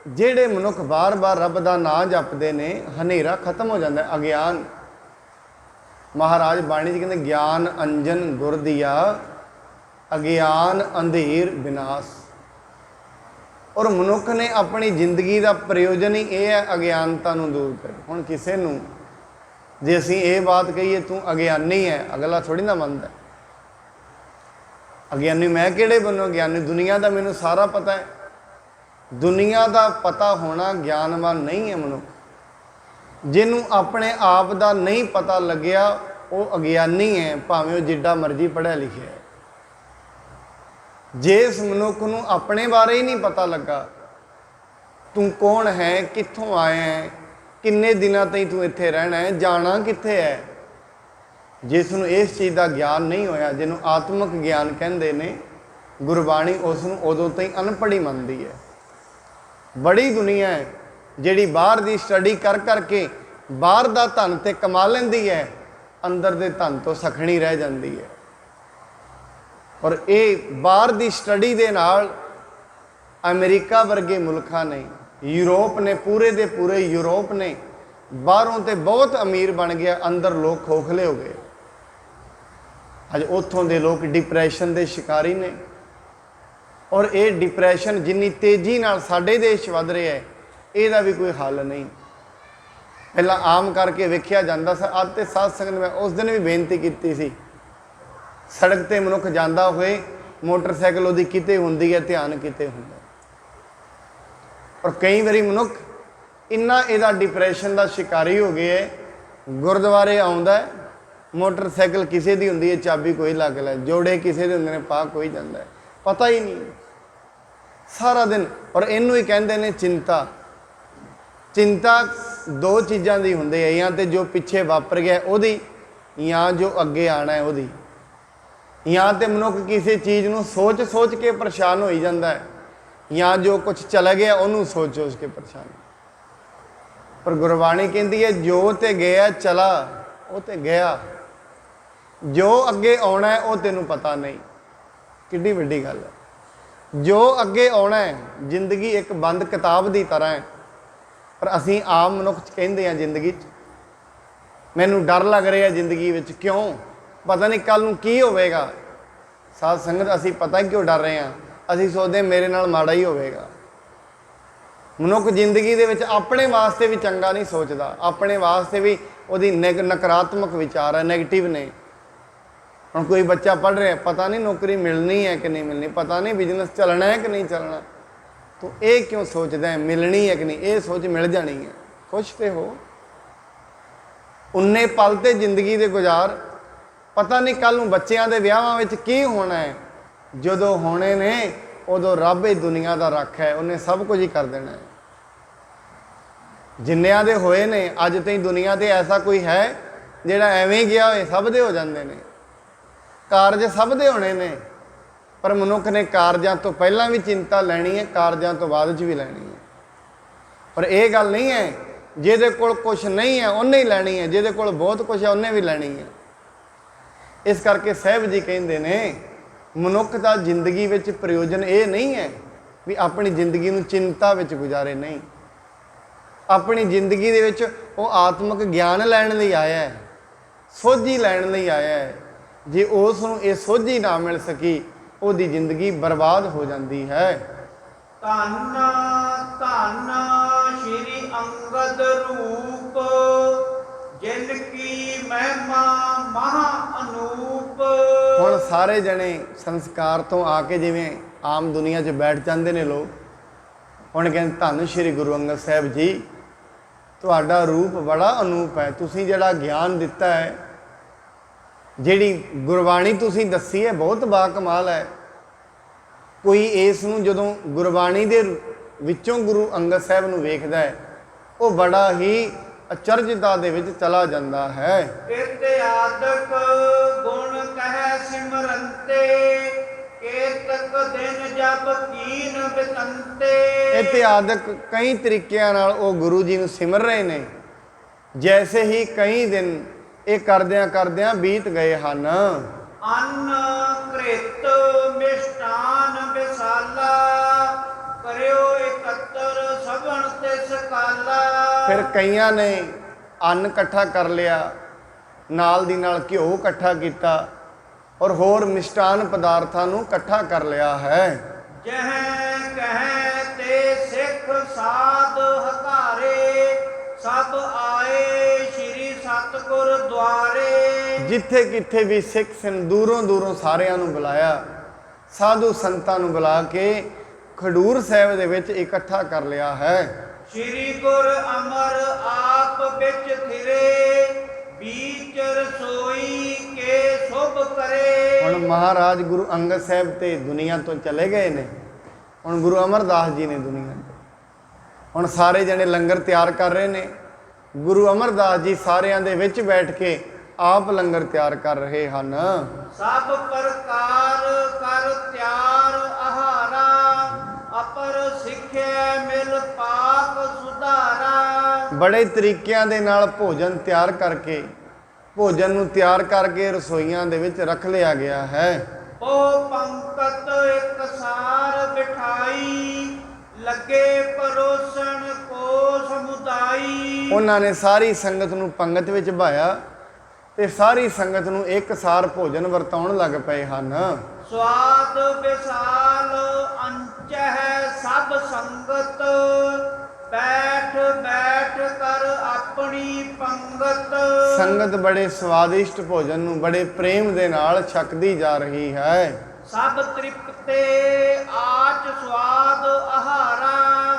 ਜਿਹੜੇ ਮਨੁੱਖ ਬਾਰ-ਬਾਰ ਰੱਬ ਦਾ ਨਾਂ ਜਪਦੇ ਨੇ, ਹਨੇਰਾ ਖਤਮ ਹੋ ਜਾਂਦਾ, ਅਗਿਆਨ। ਮਹਾਰਾਜ ਬਾਣੀ 'ਚ ਕਹਿੰਦੇ ਗਿਆਨ ਅੰਜਨ ਗੁਰ ਦੀਆ, ਅਗਿਆਨ ਅੰਧੇਰ ਵਿਨਾਸ਼। ਔਰ ਮਨੁੱਖ ਨੇ ਆਪਣੀ ਜ਼ਿੰਦਗੀ ਦਾ ਪ੍ਰਯੋਜਨ ਹੀ ਇਹ ਹੈ ਅਗਿਆਨਤਾ ਨੂੰ ਦੂਰ ਕਰੇ। ਹੁਣ ਕਿਸੇ ਨੂੰ ਜੇ ਅਸੀਂ ਇਹ ਬਾਤ ਕਹੀਏ ਤੂੰ ਅਗਿਆਨੀ ਹੈ, ਅਗਲਾ ਥੋੜੀ ਨਾ ਮੰਨਦਾ। ਅਗਿਆਨੀ ਮੈਂ ਕਿਹੜੇ ਬੰਨੋਂ ਗਿਆਨੀ? ਦੁਨੀਆ ਦਾ ਮੈਨੂੰ ਸਾਰਾ ਪਤਾ ਹੈ। ਦੁਨੀਆ ਦਾ ਪਤਾ ਹੋਣਾ ਗਿਆਨਵਾਨ ਨਹੀਂ ਹੈ ਮਨੁੱਖ। ਜਿਹਨੂੰ ਆਪਣੇ ਆਪ ਦਾ ਨਹੀਂ ਪਤਾ ਲੱਗਿਆ ਉਹ ਅਗਿਆਨੀ ਹੈ, ਭਾਵੇਂ ਉਹ ਜਿੱਡਾ ਮਰਜ਼ੀ ਪੜ੍ਹਿਆ ਲਿਖਿਆ ਹੈ। ਜਿਸ ਮਨੁੱਖ ਨੂੰ ਆਪਣੇ ਬਾਰੇ ਹੀ ਨਹੀਂ ਪਤਾ ਲੱਗਾ, ਤੂੰ ਕੌਣ ਹੈ, ਕਿੱਥੋਂ ਆਇਆ ਹੈ, ਕਿੰਨੇ ਦਿਨਾਂ ਤਾਈਂ ਤੂੰ ਇੱਥੇ ਰਹਿਣਾ ਹੈ, ਜਾਣਾ ਕਿੱਥੇ ਹੈ, ਜਿਸ ਨੂੰ ਇਸ ਚੀਜ਼ ਦਾ ਗਿਆਨ ਨਹੀਂ ਹੋਇਆ, ਜਿਹਨੂੰ ਆਤਮਿਕ ਗਿਆਨ ਕਹਿੰਦੇ ਨੇ, ਗੁਰਬਾਣੀ ਉਸ ਨੂੰ ਉਦੋਂ ਤਾਈਂ ਅਨਪੜ੍ਹੀ ਮੰਨਦੀ ਹੈ। ਬੜੀ ਦੁਨੀਆ ਹੈ ਜਿਹੜੀ ਬਾਹਰ ਦੀ ਸਟੱਡੀ ਕਰ ਕਰਕੇ ਬਾਹਰ ਦਾ ਧਨ ਤੇ ਕਮਾ ਲੈਂਦੀ ਹੈ, ਅੰਦਰ ਦੇ ਧਨ ਤੋਂ ਸਖਣੀ ਰਹਿ ਜਾਂਦੀ ਹੈ। ਔਰ ਇਹ ਬਾਹਰ ਦੀ ਸਟੱਡੀ ਦੇ ਨਾਲ ਅਮਰੀਕਾ ਵਰਗੇ ਮੁਲਕਾਂ ਨੇ, ਯੂਰਪ ਨੇ, ਪੂਰੇ ਦੇ ਪੂਰੇ ਯੂਰਪ ਨੇ ਬਾਹਰੋਂ ਤੇ ਬਹੁਤ ਅਮੀਰ ਬਣ ਗਿਆ, ਅੰਦਰ ਲੋਕ ਖੋਖਲੇ ਹੋ ਗਏ। ਅੱਜ ਉੱਥੋਂ ਦੇ ਲੋਕ ਡਿਪਰੈਸ਼ਨ ਦੇ ਸ਼ਿਕਾਰੀ ਨੇ। ਔਰ ਇਹ ਡਿਪਰੈਸ਼ਨ ਜਿੰਨੀ ਤੇਜ਼ੀ ਨਾਲ ਸਾਡੇ ਦੇਸ਼ 'ਚ ਵੱਧ ਰਿਹਾ ਹੈ, ਇਹਦਾ ਵੀ ਕੋਈ ਹੱਲ ਨਹੀਂ। ਪਹਿਲਾਂ ਆਮ ਕਰਕੇ ਵੇਖਿਆ ਜਾਂਦਾ ਸੀ। ਅੱਜ ਤੇ ਸਾਧ ਸੰਗਤ ਮੈਂ ਉਸ ਦਿਨ ਵੀ ਬੇਨਤੀ ਕੀਤੀ ਸੀ, ਸੜਕ 'ਤੇ ਮਨੁੱਖ ਜਾਂਦਾ ਹੋਏ, ਮੋਟਰਸਾਈਕਲ ਉਹਦੀ ਕਿਤੇ ਹੁੰਦੀ ਹੈ, ਧਿਆਨ ਕਿਤੇ ਹੁੰਦਾ। ਔਰ ਕਈ ਵਾਰੀ ਮਨੁੱਖ ਇੰਨਾ ਇਹਦਾ ਡਿਪਰੈਸ਼ਨ ਦਾ ਸ਼ਿਕਾਰੀ ਹੋ ਗਿਆ ਹੈ, ਗੁਰਦੁਆਰੇ ਆਉਂਦਾ ਹੈ, ਮੋਟਰਸਾਈਕਲ ਕਿਸੇ ਦੀ ਹੁੰਦੀ ਹੈ, ਚਾਬੀ ਕੋਈ ਲੱਗ ਲੈ, ਜੋੜੇ ਕਿਸੇ ਦੇ ਹੁੰਦੇ ਨੇ, ਪਾ ਕੋਈ ਜਾਂਦਾ ਹੈ, ਪਤਾ ਹੀ ਨਹੀਂ ਸਾਰਾ ਦਿਨ। ਔਰ ਇਹਨੂੰ ਹੀ ਕਹਿੰਦੇ ਨੇ ਚਿੰਤਾ। ਚਿੰਤਾ ਦੋ ਚੀਜ਼ਾਂ ਦੀ ਹੁੰਦੀ ਹੈ, ਜਾਂ ਤੇ ਜੋ ਪਿੱਛੇ ਵਾਪਰ ਗਿਆ ਉਹਦੀ, ਜਾਂ ਜੋ ਅੱਗੇ ਆਣਾ ਹੈ ਉਹਦੀ। ਜਾਂ ਤੇ ਮਨੁੱਖ ਕਿਸੇ ਚੀਜ਼ ਨੂੰ ਸੋਚ ਸੋਚ ਕੇ ਪਰੇਸ਼ਾਨ ਹੋਈ ਜਾਂਦਾ ਹੈ, ਜਾਂ ਜੋ ਕੁਝ ਚਲਾ ਗਿਆ ਉਹਨੂੰ ਸੋਚ ਸੋਚ ਕੇ ਪਰੇਸ਼ਾਨ। ਪਰ ਗੁਰਬਾਣੀ ਕਹਿੰਦੀ ਹੈ ਜੋ ਤੇ ਗਿਆ ਚਲਾ ਉਹ ਤੇ ਗਿਆ, ਜੋ ਅੱਗੇ ਆਉਣਾ ਹੈ ਉਹ ਤੈਨੂੰ ਪਤਾ ਨਹੀਂ। ਕਿੱਡੀ ਵੱਡੀ ਗੱਲ ਹੈ। ਜੋ ਅੱਗੇ ਆਉਣਾ ਹੈ, ਜ਼ਿੰਦਗੀ ਇੱਕ ਬੰਦ ਕਿਤਾਬ ਦੀ ਤਰ੍ਹਾਂ ਹੈ। ਪਰ ਅਸੀਂ ਆਮ ਮਨੁੱਖ ਕਹਿੰਦੇ ਹਾਂ ਜ਼ਿੰਦਗੀ 'ਚ ਮੈਨੂੰ ਡਰ ਲੱਗ ਰਿਹਾ ਜ਼ਿੰਦਗੀ ਵਿੱਚ। ਕਿਉਂ? ਪਤਾ ਨਹੀਂ ਕੱਲ੍ਹ ਨੂੰ ਕੀ ਹੋਵੇਗਾ। ਸਾਧ ਸੰਗਤ ਅਸੀਂ ਪਤਾ ਕਿਉਂ ਡਰ ਰਹੇ ਹਾਂ? ਅਸੀਂ ਸੋਚਦੇ ਮੇਰੇ ਨਾਲ ਮਾੜਾ ਹੀ ਹੋਵੇਗਾ। ਮਨੁੱਖ ਜ਼ਿੰਦਗੀ ਦੇ ਵਿੱਚ ਆਪਣੇ ਵਾਸਤੇ ਵੀ ਚੰਗਾ ਨਹੀਂ ਸੋਚਦਾ, ਆਪਣੇ ਵਾਸਤੇ ਵੀ ਉਹਦੀ ਨਕਾਰਾਤਮਕ ਵਿਚਾਰ ਹੈ, ਨੈਗੇਟਿਵ ਨੇ। ਹੁਣ ਕੋਈ ਬੱਚਾ ਪੜ੍ਹ ਰਿਹਾ, ਪਤਾ ਨਹੀਂ ਨੌਕਰੀ ਮਿਲਣੀ ਹੈ ਕਿ ਨਹੀਂ ਮਿਲਣੀ, ਪਤਾ ਨਹੀਂ ਬਿਜ਼ਨਸ ਚੱਲਣਾ ਹੈ ਕਿ ਨਹੀਂ ਚੱਲਣਾ। ਤੂੰ ਇਹ ਕਿਉਂ ਸੋਚਦਾ ਹੈ ਮਿਲਣੀ ਹੈ ਕਿ ਨਹੀਂ? ਇਹ ਸੋਚ ਮਿਲ ਜਾਣੀ ਹੈ, ਖੁਸ਼ ਤੇ ਹੋ। ਉਨੇ ਪਲ ਤੇ ਜ਼ਿੰਦਗੀ ਦੇ ਗੁਜ਼ਾਰ। ਪਤਾ ਨਹੀਂ ਕੱਲ੍ਹ ਨੂੰ ਬੱਚਿਆਂ ਦੇ ਵਿਆਹਾਂ ਵਿੱਚ ਕੀ ਹੋਣਾ ਹੈ। ਜਦੋਂ ਹੋਣੇ ਨੇ ਉਦੋਂ ਰੱਬ ਹੀ ਦੁਨੀਆ ਦਾ ਰੱਖ ਹੈ, ਉਹਨੇ ਸਭ ਕੁਝ ਹੀ ਕਰ ਦੇਣਾ ਹੈ। ਜਿੰਨਿਆਂ ਦੇ ਹੋਏ ਨੇ ਅੱਜ ਤਾਈਂ ਦੁਨੀਆ 'ਤੇ ਐਸਾ ਕੋਈ ਹੈ ਜਿਹੜਾ ਐਵੇਂ ਗਿਆ ਹੋਏ? ਸਭ ਦੇ ਹੋ ਜਾਂਦੇ ਨੇ। ਕਾਰਜ ਸਭ ਦੇ ਹੋਣੇ ਨੇ, ਪਰ ਮਨੁੱਖ ਨੇ ਕਾਰਜਾਂ ਤੋਂ ਪਹਿਲਾਂ ਵੀ ਚਿੰਤਾ ਲੈਣੀ ਹੈ, ਕਾਰਜਾਂ ਤੋਂ ਬਾਅਦ 'ਚ ਵੀ ਲੈਣੀ ਹੈ। ਪਰ ਇਹ ਗੱਲ ਨਹੀਂ ਹੈ ਜਿਹਦੇ ਕੋਲ ਕੁਛ ਨਹੀਂ ਹੈ ਉਹਨੇ ਹੀ ਲੈਣੀ ਹੈ, ਜਿਹਦੇ ਕੋਲ ਬਹੁਤ ਕੁਛ ਹੈ ਉਹਨੇ ਵੀ ਲੈਣੀ ਹੈ। ਇਸ ਕਰਕੇ ਸਾਹਿਬ ਜੀ ਕਹਿੰਦੇ ਨੇ ਮਨੁੱਖ ਦਾ ਜ਼ਿੰਦਗੀ ਵਿੱਚ ਪ੍ਰਯੋਜਨ ਇਹ ਨਹੀਂ ਹੈ ਵੀ ਆਪਣੀ ਜ਼ਿੰਦਗੀ ਨੂੰ ਚਿੰਤਾ ਵਿੱਚ ਗੁਜ਼ਾਰੇ। ਨਹੀਂ, ਆਪਣੀ ਜ਼ਿੰਦਗੀ ਦੇ ਵਿੱਚ ਉਹ ਆਤਮਿਕ ਗਿਆਨ ਲੈਣ ਲਈ ਆਇਆ ਹੈ, ਸੋਝੀ ਲੈਣ ਲਈ ਆਇਆ ਹੈ। ਜੇ ਉਸ ਨੂੰ ਇਹ ਸੋਝੀ ਨਾ ਮਿਲ ਸਕੀ ਉਹਦੀ ਜ਼ਿੰਦਗੀ ਬਰਬਾਦ ਹੋ ਜਾਂਦੀ ਹੈ। ਧੰਨ ਧੰਨ ਸ਼੍ਰੀ ਅੰਗਦ ਰੂਪ, ਜਿਨ ਕੀ ਮਹਿਮਾ ਮਹਾ ਅਨੂਪ। ਹੁਣ ਸਾਰੇ ਜਣੇ ਸੰਸਕਾਰ ਤੋਂ ਆ ਕੇ ਜਿਵੇਂ ਆਮ ਦੁਨੀਆ 'ਚ ਬੈਠ ਜਾਂਦੇ ਨੇ ਲੋਕ, ਹੁਣ ਕਹਿੰਦੇ ਧੰਨ ਸ਼੍ਰੀ ਗੁਰੂ ਅੰਗਦ ਸਾਹਿਬ ਜੀ, ਤੁਹਾਡਾ ਰੂਪ ਬੜਾ ਅਨੂਪ ਹੈ। ਤੁਸੀਂ ਜਿਹੜਾ ਗਿਆਨ ਦਿੱਤਾ ਹੈ, ਜਿਹੜੀ ਗੁਰਬਾਣੀ ਤੁਸੀਂ ਦੱਸੀ ਹੈ, ਬਹੁਤ ਬਾਕਮਾਲ ਹੈ। ਕੋਈ ਇਸ ਨੂੰ ਜਦੋਂ ਗੁਰਬਾਣੀ ਦੇ ਵਿੱਚੋਂ ਗੁਰੂ ਅੰਗਦ ਸਾਹਿਬ ਨੂੰ ਵੇਖਦਾ ਹੈ ਉਹ ਬੜਾ ਹੀ ਅਚਰਜਤਾ ਦੇ ਵਿੱਚ ਚਲਾ ਜਾਂਦਾ ਹੈ। ਇਤਿਆਦਕ ਗੁਣ ਕਹਿ ਸਿਮਰੰਤੇ, ਕੇਤਕ ਦਿਨ ਜਪ ਕੀਨ ਬਿਤੰਤੇ। ਇਤਿਆਦਕ ਕਈ ਤਰੀਕਿਆਂ ਨਾਲ ਉਹ ਗੁਰੂ ਜੀ ਨੂੰ ਸਿਮਰ ਰਹੇ ਨੇ, ਜੈਸੇ ਹੀ ਕਈ ਦਿਨ ਇਹ ਕਰਦਿਆਂ ਕਰਦਿਆਂ ਬੀਤ ਗਏ ਹਨ। ਅੰਨ ਕ੍ਰਿਤ ਮਿਸ਼ਟਾਨ ਬਿਸਾਲਾ, ਕਰਿਓ ਇਕੱਤਰ ਸਭਨ ਤਿਸ ਕਾਲਾ। ਫਿਰ ਕਈਆਂ ਨੇ ਅੰਨ ਇਕੱਠਾ ਕਰ ਲਿਆ, ਨਾਲ ਦੀ ਨਾਲ ਘਿਓ ਇਕੱਠਾ ਕੀਤਾ ਔਰ ਹੋਰ ਮਿਸ਼ਟਾਨ ਪਦਾਰਥਾਂ ਨੂੰ ਇਕੱਠਾ ਕਰ ਲਿਆ ਹੈ। ਜਹ ਕਹਿ ਤੇ ਸਿੱਖ ਸਾਧ ਹਕਾਰੇ, ਸਭ ਆਏ ਸ਼੍ਰੀ ਸਤਿਗੁਰ ਦੁਆਰੇ। ਜਿੱਥੇ ਕਿੱਥੇ ਵੀ ਸਿੱਖ ਸਨ, ਦੂਰੋਂ ਦੂਰੋਂ ਸਾਰਿਆਂ ਨੂੰ ਬੁਲਾਇਆ, ਸਾਧੂ ਸੰਤਾਂ ਨੂੰ ਬੁਲਾ ਕੇ ਖਡੂਰ ਸਾਹਿਬ ਦੇ ਵਿੱਚ ਇਕੱਠਾ ਕਰ ਲਿਆ ਹੈ। ਸ਼੍ਰੀ ਗੁਰ ਅਮਰ ਆਪ ਵਿੱਚ ਥਿਰੇ, ਬੀਚ ਰਸੋਈ ਕੇ ਸੁਭ ਕਰੇ। ਹੁਣ ਮਹਾਰਾਜ ਗੁਰੂ ਅੰਗਦ ਸਾਹਿਬ ਤੇ ਦੁਨੀਆ ਤੋਂ ਚਲੇ ਗਏ ਨੇ, ਹੁਣ ਗੁਰੂ ਅਮਰਦਾਸ ਜੀ ਨੇ ਦੁਨੀਆ ਤੇ। ਹੁਣ ਸਾਰੇ ਜਣੇ ਲੰਗਰ ਤਿਆਰ ਕਰ ਰਹੇ ਨੇ, ਗੁਰੂ ਅਮਰਦਾਸ ਜੀ ਸਾਰਿਆਂ ਦੇ ਵਿੱਚ ਬੈਠ ਕੇ ਆਪ ਲੰਗਰ ਤਿਆਰ ਕਰ ਰਹੇ ਹਨ। ਸਭ ਪ੍ਰਕਾਰ ਕਰ ਤਿਆਰ ਆਹਾਰਾ, ਅਪਰ ਸਿੱਖਿਆ ਮਿਲ ਪਾਕ ਸੁਧਾਰਾ। ਬੜੇ ਤਰੀਕਿਆਂ ਦੇ ਨਾਲ ਭੋਜਨ ਤਿਆਰ ਕਰਕੇ, ਭੋਜਨ ਨੂੰ ਤਿਆਰ ਕਰਕੇ ਰਸੋਈਆਂ ਦੇ ਵਿੱਚ ਰੱਖ ਲਿਆ ਗਿਆ ਹੈ। ਉਹ ਪੰਕਤ ਇੱਕ ਸਾਰ ਬਿਠਾਈ, ਲੱਗੇ ਪਰੋਸਣ ਕੋ ਸਮੁਦਾਈ। ਉਹਨਾਂ ਨੇ ਸਾਰੀ ਸੰਗਤ ਨੂੰ ਪੰਗਤ ਵਿੱਚ ਭਾਇਆ ਤੇ ਸਾਰੀ ਸੰਗਤ ਨੂੰ ਇੱਕ ਸਾਰ ਭੋਜਨ ਵਰਤਾਉਣ ਲੱਗ ਪਏ ਹਨ। ਸਵਾਦ ਵਿਸਾਲ ਅੰਚਹਿ ਸਭ ਸੰਗਤ, ਬੈਠ ਬੈਠ ਕਰ ਆਪਣੀ ਪੰਗਤ। ਸੰਗਤ ਬੜੇ ਸਵਾਦਿਸ਼ਟ ਭੋਜਨ ਨੂੰ ਬੜੇ ਪ੍ਰੇਮ ਦੇ ਨਾਲ ਛਕਦੀ ਜਾ ਰਹੀ ਹੈ। ਸਭ ਤ੍ਰਿਪਤੇ ਆਚ ਸਵਾਦ ਆਹਾਰਾ,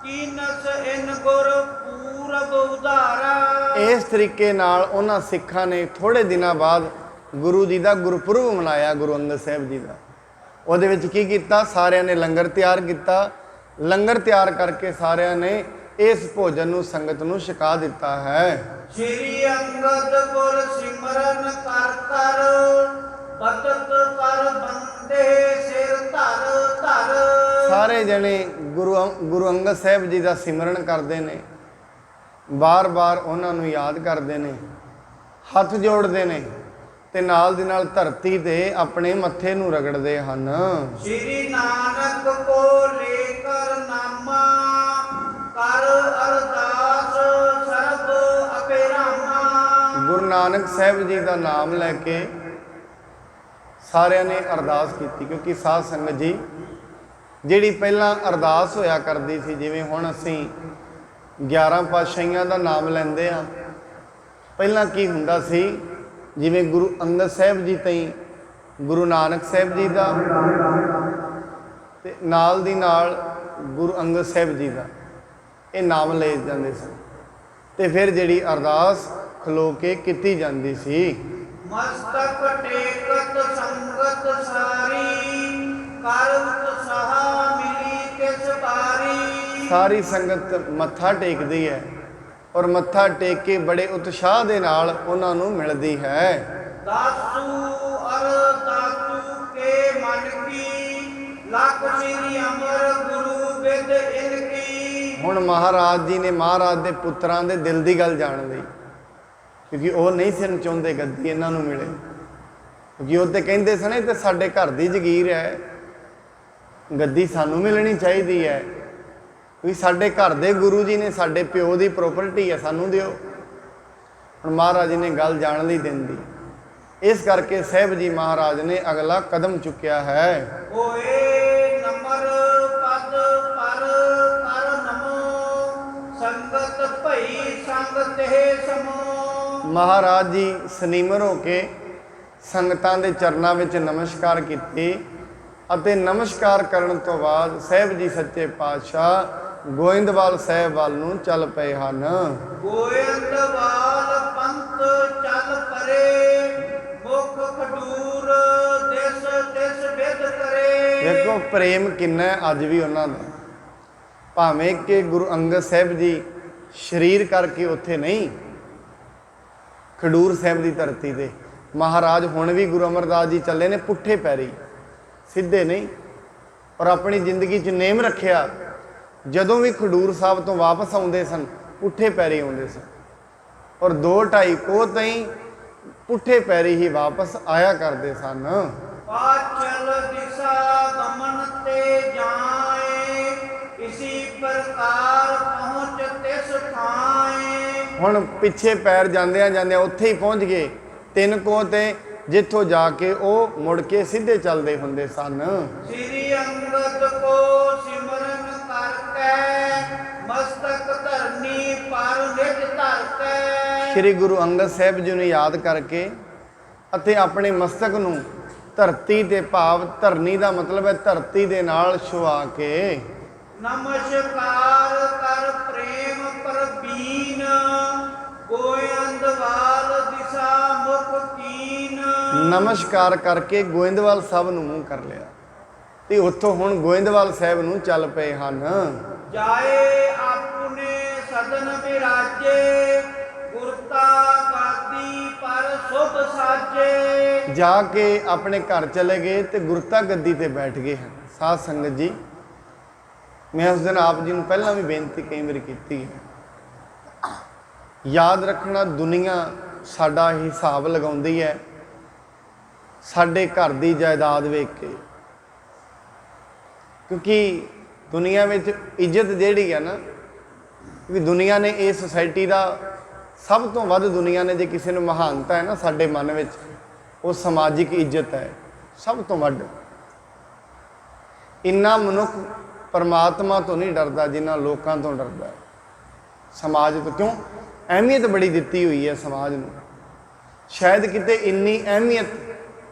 ਕੀਨਸ ਇਨ ਗੁਰ ਪੂਰਬ ਉਧਾਰਾ। ਇਸ ਤਰੀਕੇ ਨਾਲ ਉਹਨਾਂ ਸਿੱਖਾਂ ਨੇ ਥੋੜੇ ਦਿਨਾਂ ਬਾਅਦ ਗੁਰੂ ਜੀ ਦਾ ਗੁਰਪੁਰਬ ਮਨਾਇਆ, ਗੁਰੂ ਅੰਗਦ ਸਾਹਿਬ ਜੀ ਦਾ। ਉਹਦੇ ਵਿੱਚ ਕੀ ਕੀਤਾ, ਸਾਰਿਆਂ ਨੇ ਲੰਗਰ ਤਿਆਰ ਕੀਤਾ। ਲੰਗਰ ਤਿਆਰ ਕਰਕੇ ਸਾਰਿਆਂ ਨੇ ਇਸ ਭੋਜਨ ਨੂੰ ਸੰਗਤ ਨੂੰ ਛਕਾ ਦਿੱਤਾ ਹੈ। ਸ਼੍ਰੀ ਅੰਗਦ ਗੁਰ ਸਿਮਰਨ ਕਰ ਕਰ, ਬਤਤ ਕਰ ਬੰਦੇ ਸਿਰ ਧਰ ਧਰ। ਸਾਰੇ ਜਣੇ ਗੁਰੂ ਅੰਗਦ ਸਾਹਿਬ ਜੀ ਦਾ ਸਿਮਰਨ ਕਰਦੇ ਨੇ, ਬਾਰ-ਬਾਰ ਉਹਨਾਂ ਨੂੰ ਯਾਦ ਕਰਦੇ ਨੇ, ਹੱਥ ਜੋੜਦੇ ਨੇ ਤੇ ਨਾਲ ਦੀ ਨਾਲ ਧਰਤੀ ਤੇ ਆਪਣੇ ਮੱਥੇ ਨੂੰ ਰਗੜਦੇ ਹਨ। ਸ਼੍ਰੀ ਨਾਨਕ ਕੋ ਲੇਕਰ ਨਾਮਾ, ਕਰ ਅਰਦਾਸ ਸਰਬ ਅਪੇਰਾਮਾ। ਗੁਰੂ ਨਾਨਕ ਸਾਹਿਬ ਜੀ ਦਾ ਨਾਮ ਲੈ ਕੇ ਸਾਰਿਆਂ ਨੇ ਅਰਦਾਸ ਕੀਤੀ, ਕਿਉਂਕਿ ਸਾਧ ਸੰਗਤ ਜੀ ਜਿਹੜੀ ਪਹਿਲਾਂ ਅਰਦਾਸ ਹੋਇਆ ਕਰਦੀ ਸੀ, ਜਿਵੇਂ ਹੁਣ ਅਸੀਂ 11 ਪਾਤਸ਼ਾਹੀਆਂ ਦਾ ਨਾਮ ਲੈਂਦੇ ਆ, ਪਹਿਲਾਂ ਕੀ ਹੁੰਦਾ ਸੀ, ਜਿਵੇਂ ਗੁਰੂ ਅੰਗਦ ਸਾਹਿਬ ਜੀ ਤਈ ਗੁਰੂ ਨਾਨਕ ਸਾਹਿਬ ਜੀ ਦਾ ਤੇ ਨਾਲ ਦੀ ਨਾਲ ਗੁਰੂ ਅੰਗਦ ਸਾਹਿਬ ਜੀ ਦਾ ਇਹ ਨਾਮ ਲਏ ਜਾਂਦੇ ਸਨ ਤੇ ਫਿਰ ਜਿਹੜੀ ਅਰਦਾਸ ਖਲੋ ਕੇ ਕੀਤੀ ਜਾਂਦੀ ਸੀ। ਮਸਤਕ ਟੇਕਤ ਸੰਗਤ ਸਾਰੀ, ਕਰ ਉਤਸਾਹ ਮਿਲੀ ਕਿਸ ਬਾਰੀ। ਸਾਰੀ ਸੰਗਤ ਮੱਥਾ ਟੇਕਦੀ ਹੈ ਔਰ ਮੱਥਾ ਟੇਕ ਕੇ ਬੜੇ ਉਤਸ਼ਾਹ ਦੇ ਨਾਲ ਉਹਨਾਂ ਨੂੰ ਮਿਲਦੀ ਹੈ। ਦਾਸੂ ਅਰ ਦਾਸੂ ਕੇ ਮਨ ਕੀ, ਲੱਖ ਸ੍ਰੀ ਅਮਰ ਗੁਰੂ ਬਿਦ ਇਨਕੀ। ਹੁਣ ਮਹਾਰਾਜ ਜੀ ਨੇ ਮਹਾਰਾਜ ਦੇ ਪੁੱਤਰਾਂ ਦੇ ਦਿਲ ਦੀ ਗੱਲ ਜਾਣ ਲਈ, ਕਿਉਂਕਿ ਉਹ ਨਹੀਂ ਸਨ ਚਾਹੁੰਦੇ ਗੱਦੀ ਇਹਨਾਂ ਨੂੰ ਮਿਲੇ, ਕਿਉਂਕਿ ਉਹ ਤੇ ਕਹਿੰਦੇ ਸਨ ਇਹ ਤੇ ਸਾਡੇ ਘਰ ਦੀ ਜਗੀਰ ਹੈ, ਗੱਦੀ ਸਾਨੂੰ ਮਿਲਣੀ ਚਾਹੀਦੀ ਹੈ, ਵੀ ਸਾਡੇ ਘਰ ਦੇ ਗੁਰੂ ਜੀ ਨੇ, ਸਾਡੇ ਪਿਓ ਦੀ ਪ੍ਰੋਪਰਟੀ ਹੈ, ਸਾਨੂੰ ਦਿਓ। ਹੁਣ ਮਹਾਰਾਜ ਜੀ ਨੇ ਗੱਲ ਜਾਣ ਲਈ ਦਿੰਦੀ, ਇਸ ਕਰਕੇ ਸਾਹਿਬ ਜੀ ਮਹਾਰਾਜ ਨੇ ਅਗਲਾ ਕਦਮ ਚੁੱਕਿਆ ਹੈ। ਓਏ ਨਮਰ ਪਦ ਪਰ ਕਰ ਨਮੋ, ਸੰਗਤ ਭਈ ਸੰਗ ਤੇ ਸਮੋ। ਮਹਾਰਾਜ ਜੀ ਸਨੀਮਰ ਹੋ ਕੇ ਸੰਗਤਾਂ ਦੇ ਚਰਨਾਂ ਵਿੱਚ ਨਮਸਕਾਰ ਕੀਤੀ ਅਤੇ ਨਮਸਕਾਰ ਕਰਨ ਤੋਂ ਬਾਅਦ ਸਾਹਿਬ ਜੀ ਸੱਚੇ ਪਾਤਸ਼ਾਹ ਗੋਇੰਦਵਾਲ ਸਾਹਿਬ ਵੱਲ ਨੂੰ ਚੱਲ ਪਏ ਹਨ। ਗੋਇੰਦਵਾਲ ਪੰਥ ਚੱਲ ਪਰੇ, ਮੁਖ ਖਡੂਰ ਦਿਸ ਦਿਸ ਬਿਦ ਕਰੇ। ਦੇਖੋ ਪ੍ਰੇਮ ਕਿੰਨਾ ਅੱਜ ਵੀ ਉਹਨਾਂ ਦਾ, ਭਾਵੇਂ ਕਿ ਗੁਰੂ ਅੰਗਦ ਸਾਹਿਬ ਜੀ ਸਰੀਰ ਕਰਕੇ ਉੱਥੇ ਨਹੀਂ। ਖਡੂਰ ਸਾਹਿਬ ਦੀ ਧਰਤੀ ਤੇ ਮਹਾਰਾਜ ਹੁਣ ਵੀ ਗੁਰੂ ਅਮਰਦਾਸ ਜੀ ਚੱਲੇ ਨੇ ਪੁੱਠੇ ਪੈਰੀ, ਸਿੱਧੇ ਨਹੀਂ। ਔਰ ਆਪਣੀ ਜ਼ਿੰਦਗੀ 'ਚ ਨੇਮ ਰੱਖਿਆ, ਜਦੋਂ ਵੀ ਖਡੂਰ ਸਾਹਿਬ ਤੋਂ ਵਾਪਸ ਆਉਂਦੇ ਸਨ ਪੁੱਠੇ ਪੈਰੀ ਆਉਂਦੇ ਸਨ, ਔਰ 2-2.5 ਕੋਹ ਤਾਈਂ ਪੁੱਠੇ ਪੈਰੀ ਹੀ ਵਾਪਸ ਆਇਆ ਕਰਦੇ ਸਨ। ਪਾਛਲ ਦਿਸ਼ਾ ਗਮਨ ਤੇ ਜਾਏ, ਇਸੀ ਪ੍ਰਕਾਰ ਪਹੁੰਚ ਤਿਸ ਥਾਏ। ਹੁਣ ਪਿੱਛੇ ਪੈਰ ਜਾਂਦਿਆਂ ਜਾਂਦਿਆਂ ਉੱਥੇ ਹੀ ਪਹੁੰਚ ਗਏ 3 ਕੋਹ ਤੇ, ਜਿੱਥੋਂ ਜਾ ਕੇ ਉਹ ਮੁੜ ਕੇ ਸਿੱਧੇ ਚੱਲਦੇ ਹੁੰਦੇ ਸਨ। ਸ੍ਰੀ ਅੰਗਦ ਕੋ ਸਿਮਰਨ ਕਰਕੇ, ਮਸਤਕ ਧਰਨੀ ਪਰ ਨਿਜ ਧਰਤੇ। ਸ੍ਰੀ ਗੁਰੂ ਅੰਗਦ ਸਾਹਿਬ ਜੀ ਨੂੰ ਯਾਦ ਕਰਕੇ ਅਤੇ ਆਪਣੇ ਮਸਤਕ ਨੂੰ ਧਰਤੀ ਤੇ, ਭਾਵ ਧਰਨੀ ਦਾ ਮਤਲਬ ਹੈ ਧਰਤੀ ਦੇ ਨਾਲ ਛੁਆ ਕੇ ਨਮਸਕਾਰ ਕਰ ਪ੍ਰੇਮ ਪ੍ਰਬੀਨ, ਗੋਇੰਦਵਾਲ ਦਿਸ਼ਾ ਮੁਖ ਕੀਨ। ਨਮਸਕਾਰ ਕਰਕੇ ਗੋਇੰਦਵਾਲ ਸਾਹਿਬ ਨੂੰ ਮੂੰਹ ਕਰ ਲਿਆ ਤੇ ਉੱਥੋਂ ਹੁਣ ਗੋਇੰਦਵਾਲ ਸਾਹਿਬ ਨੂੰ ਚੱਲ ਪਏ ਹਨ। ਜਾਏ ਆਪਣੇ ਸਦਨ ਵਿਰਾਜੇ, ਗੁਰਤਾ ਗਾਦੀ ਪਰ ਸੁਭ ਸਾਜੇ। ਜਾ ਕੇ ਆਪਣੇ ਘਰ ਚਲੇ ਗਏ ਤੇ ਗੁਰਤਾ ਗੱਦੀ ਤੇ ਬੈਠ ਗਏ ਹਨ। ਸਾਧ ਸੰਗਤ ਜੀ, ਮੈਂ ਉਸ ਦਿਨ ਆਪ ਜੀ ਨੂੰ ਪਹਿਲਾਂ ਵੀ ਬੇਨਤੀ ਕਈ ਵਾਰੀ ਕੀਤੀ ਹੈ, ਯਾਦ ਰੱਖਣਾ ਦੁਨੀਆ ਸਾਡਾ ਹਿਸਾਬ ਲਗਾਉਂਦੀ ਹੈ ਸਾਡੇ ਘਰ ਦੀ ਜਾਇਦਾਦ ਵੇਖ ਕੇ, ਕਿਉਂਕਿ ਦੁਨੀਆ ਵਿੱਚ ਇੱਜ਼ਤ ਜਿਹੜੀ ਹੈ ਨਾ, ਕਿਉਂਕਿ ਦੁਨੀਆ ਨੇ ਇਹ ਸੁਸਾਇਟੀ ਦਾ ਸਭ ਤੋਂ ਵੱਧ, ਦੁਨੀਆ ਨੇ ਜੇ ਕਿਸੇ ਨੂੰ ਮਹਾਨਤਾ ਹੈ ਨਾ ਸਾਡੇ ਮਨ ਵਿੱਚ, ਉਹ ਸਮਾਜਿਕ ਇੱਜ਼ਤ ਹੈ ਸਭ ਤੋਂ ਵੱਧ। ਇੰਨਾ ਮਨੁੱਖ ਪਰਮਾਤਮਾ ਤੋਂ ਨਹੀਂ ਡਰਦਾ ਜਿੰਨਾ ਲੋਕਾਂ ਤੋਂ ਡਰਦਾ ਹੈ, ਸਮਾਜ ਤੋਂ। ਕਿਉਂ? ਅਹਿਮੀਅਤ ਬੜੀ ਦਿੱਤੀ ਹੋਈ ਹੈ ਸਮਾਜ ਨੂੰ। ਸ਼ਾਇਦ ਕਿਤੇ ਇੰਨੀ ਅਹਿਮੀਅਤ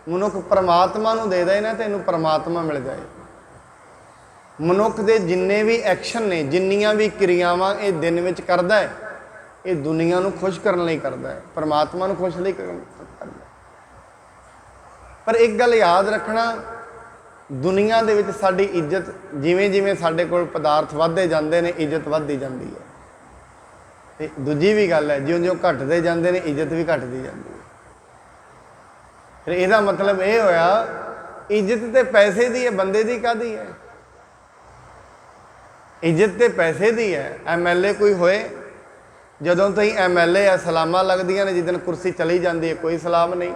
ਮਨੁੱਖ ਪਰਮਾਤਮਾ ਨੂੰ ਦੇ ਦੇ ਨਾ ਤੇ ਇਹਨੂੰ ਪਰਮਾਤਮਾ ਮਿਲ ਜਾਏ। ਮਨੁੱਖ ਦੇ ਜਿੰਨੇ ਵੀ ਐਕਸ਼ਨ ਨੇ, ਜਿੰਨੀਆਂ ਵੀ ਕਿਰਿਆਵਾਂ ਇਹ ਦਿਨ ਵਿੱਚ ਕਰਦਾ ਹੈ, ਇਹ ਦੁਨੀਆ ਨੂੰ ਖੁਸ਼ ਕਰਨ ਲਈ ਕਰਦਾ ਹੈ, ਪਰਮਾਤਮਾ ਨੂੰ ਖੁਸ਼ ਲਈ ਕਰਦਾ ਹੈ। ਪਰ ਇੱਕ ਗੱਲ ਯਾਦ ਰੱਖਣਾ, ਦੁਨੀਆ ਦੇ ਵਿੱਚ ਸਾਡੀ ਇੱਜ਼ਤ, ਜਿਵੇਂ ਜਿਵੇਂ ਸਾਡੇ ਕੋਲ ਪਦਾਰਥ ਵੱਧਦੇ ਜਾਂਦੇ ਨੇ ਇੱਜ਼ਤ ਵੱਧਦੀ ਜਾਂਦੀ ਹੈ। ਤੇ ਦੂਜੀ ਵੀ ਗੱਲ ਹੈ, ਜਿਉਂ-ਜਿਉਂ ਘਟਦੇ ਜਾਂਦੇ ਨੇ ਇੱਜ਼ਤ ਵੀ ਘਟਦੀ ਜਾਂਦੀ ਹੈ। ਫਿਰ ਇਹਦਾ ਮਤਲਬ ਇਹ ਹੋਇਆ, ਇੱਜ਼ਤ ਤੇ ਪੈਸੇ ਦੀ ਹੈ, ਬੰਦੇ ਦੀ ਕਾਹਦੀ ਹੈ? ਇੱਜ਼ਤ ਤੇ ਪੈਸੇ ਦੀ ਹੈ। MLA ਕੋਈ ਹੋਏ, ਜਦੋਂ ਤਾਈਂ MLA ਆ ਸਲਾਮਾਂ ਲੱਗਦੀਆਂ ਨੇ, ਜਿੱਦਣ ਕੁਰਸੀ ਚਲੀ ਜਾਂਦੀ ਹੈ ਕੋਈ ਸਲਾਮ ਨਹੀਂ।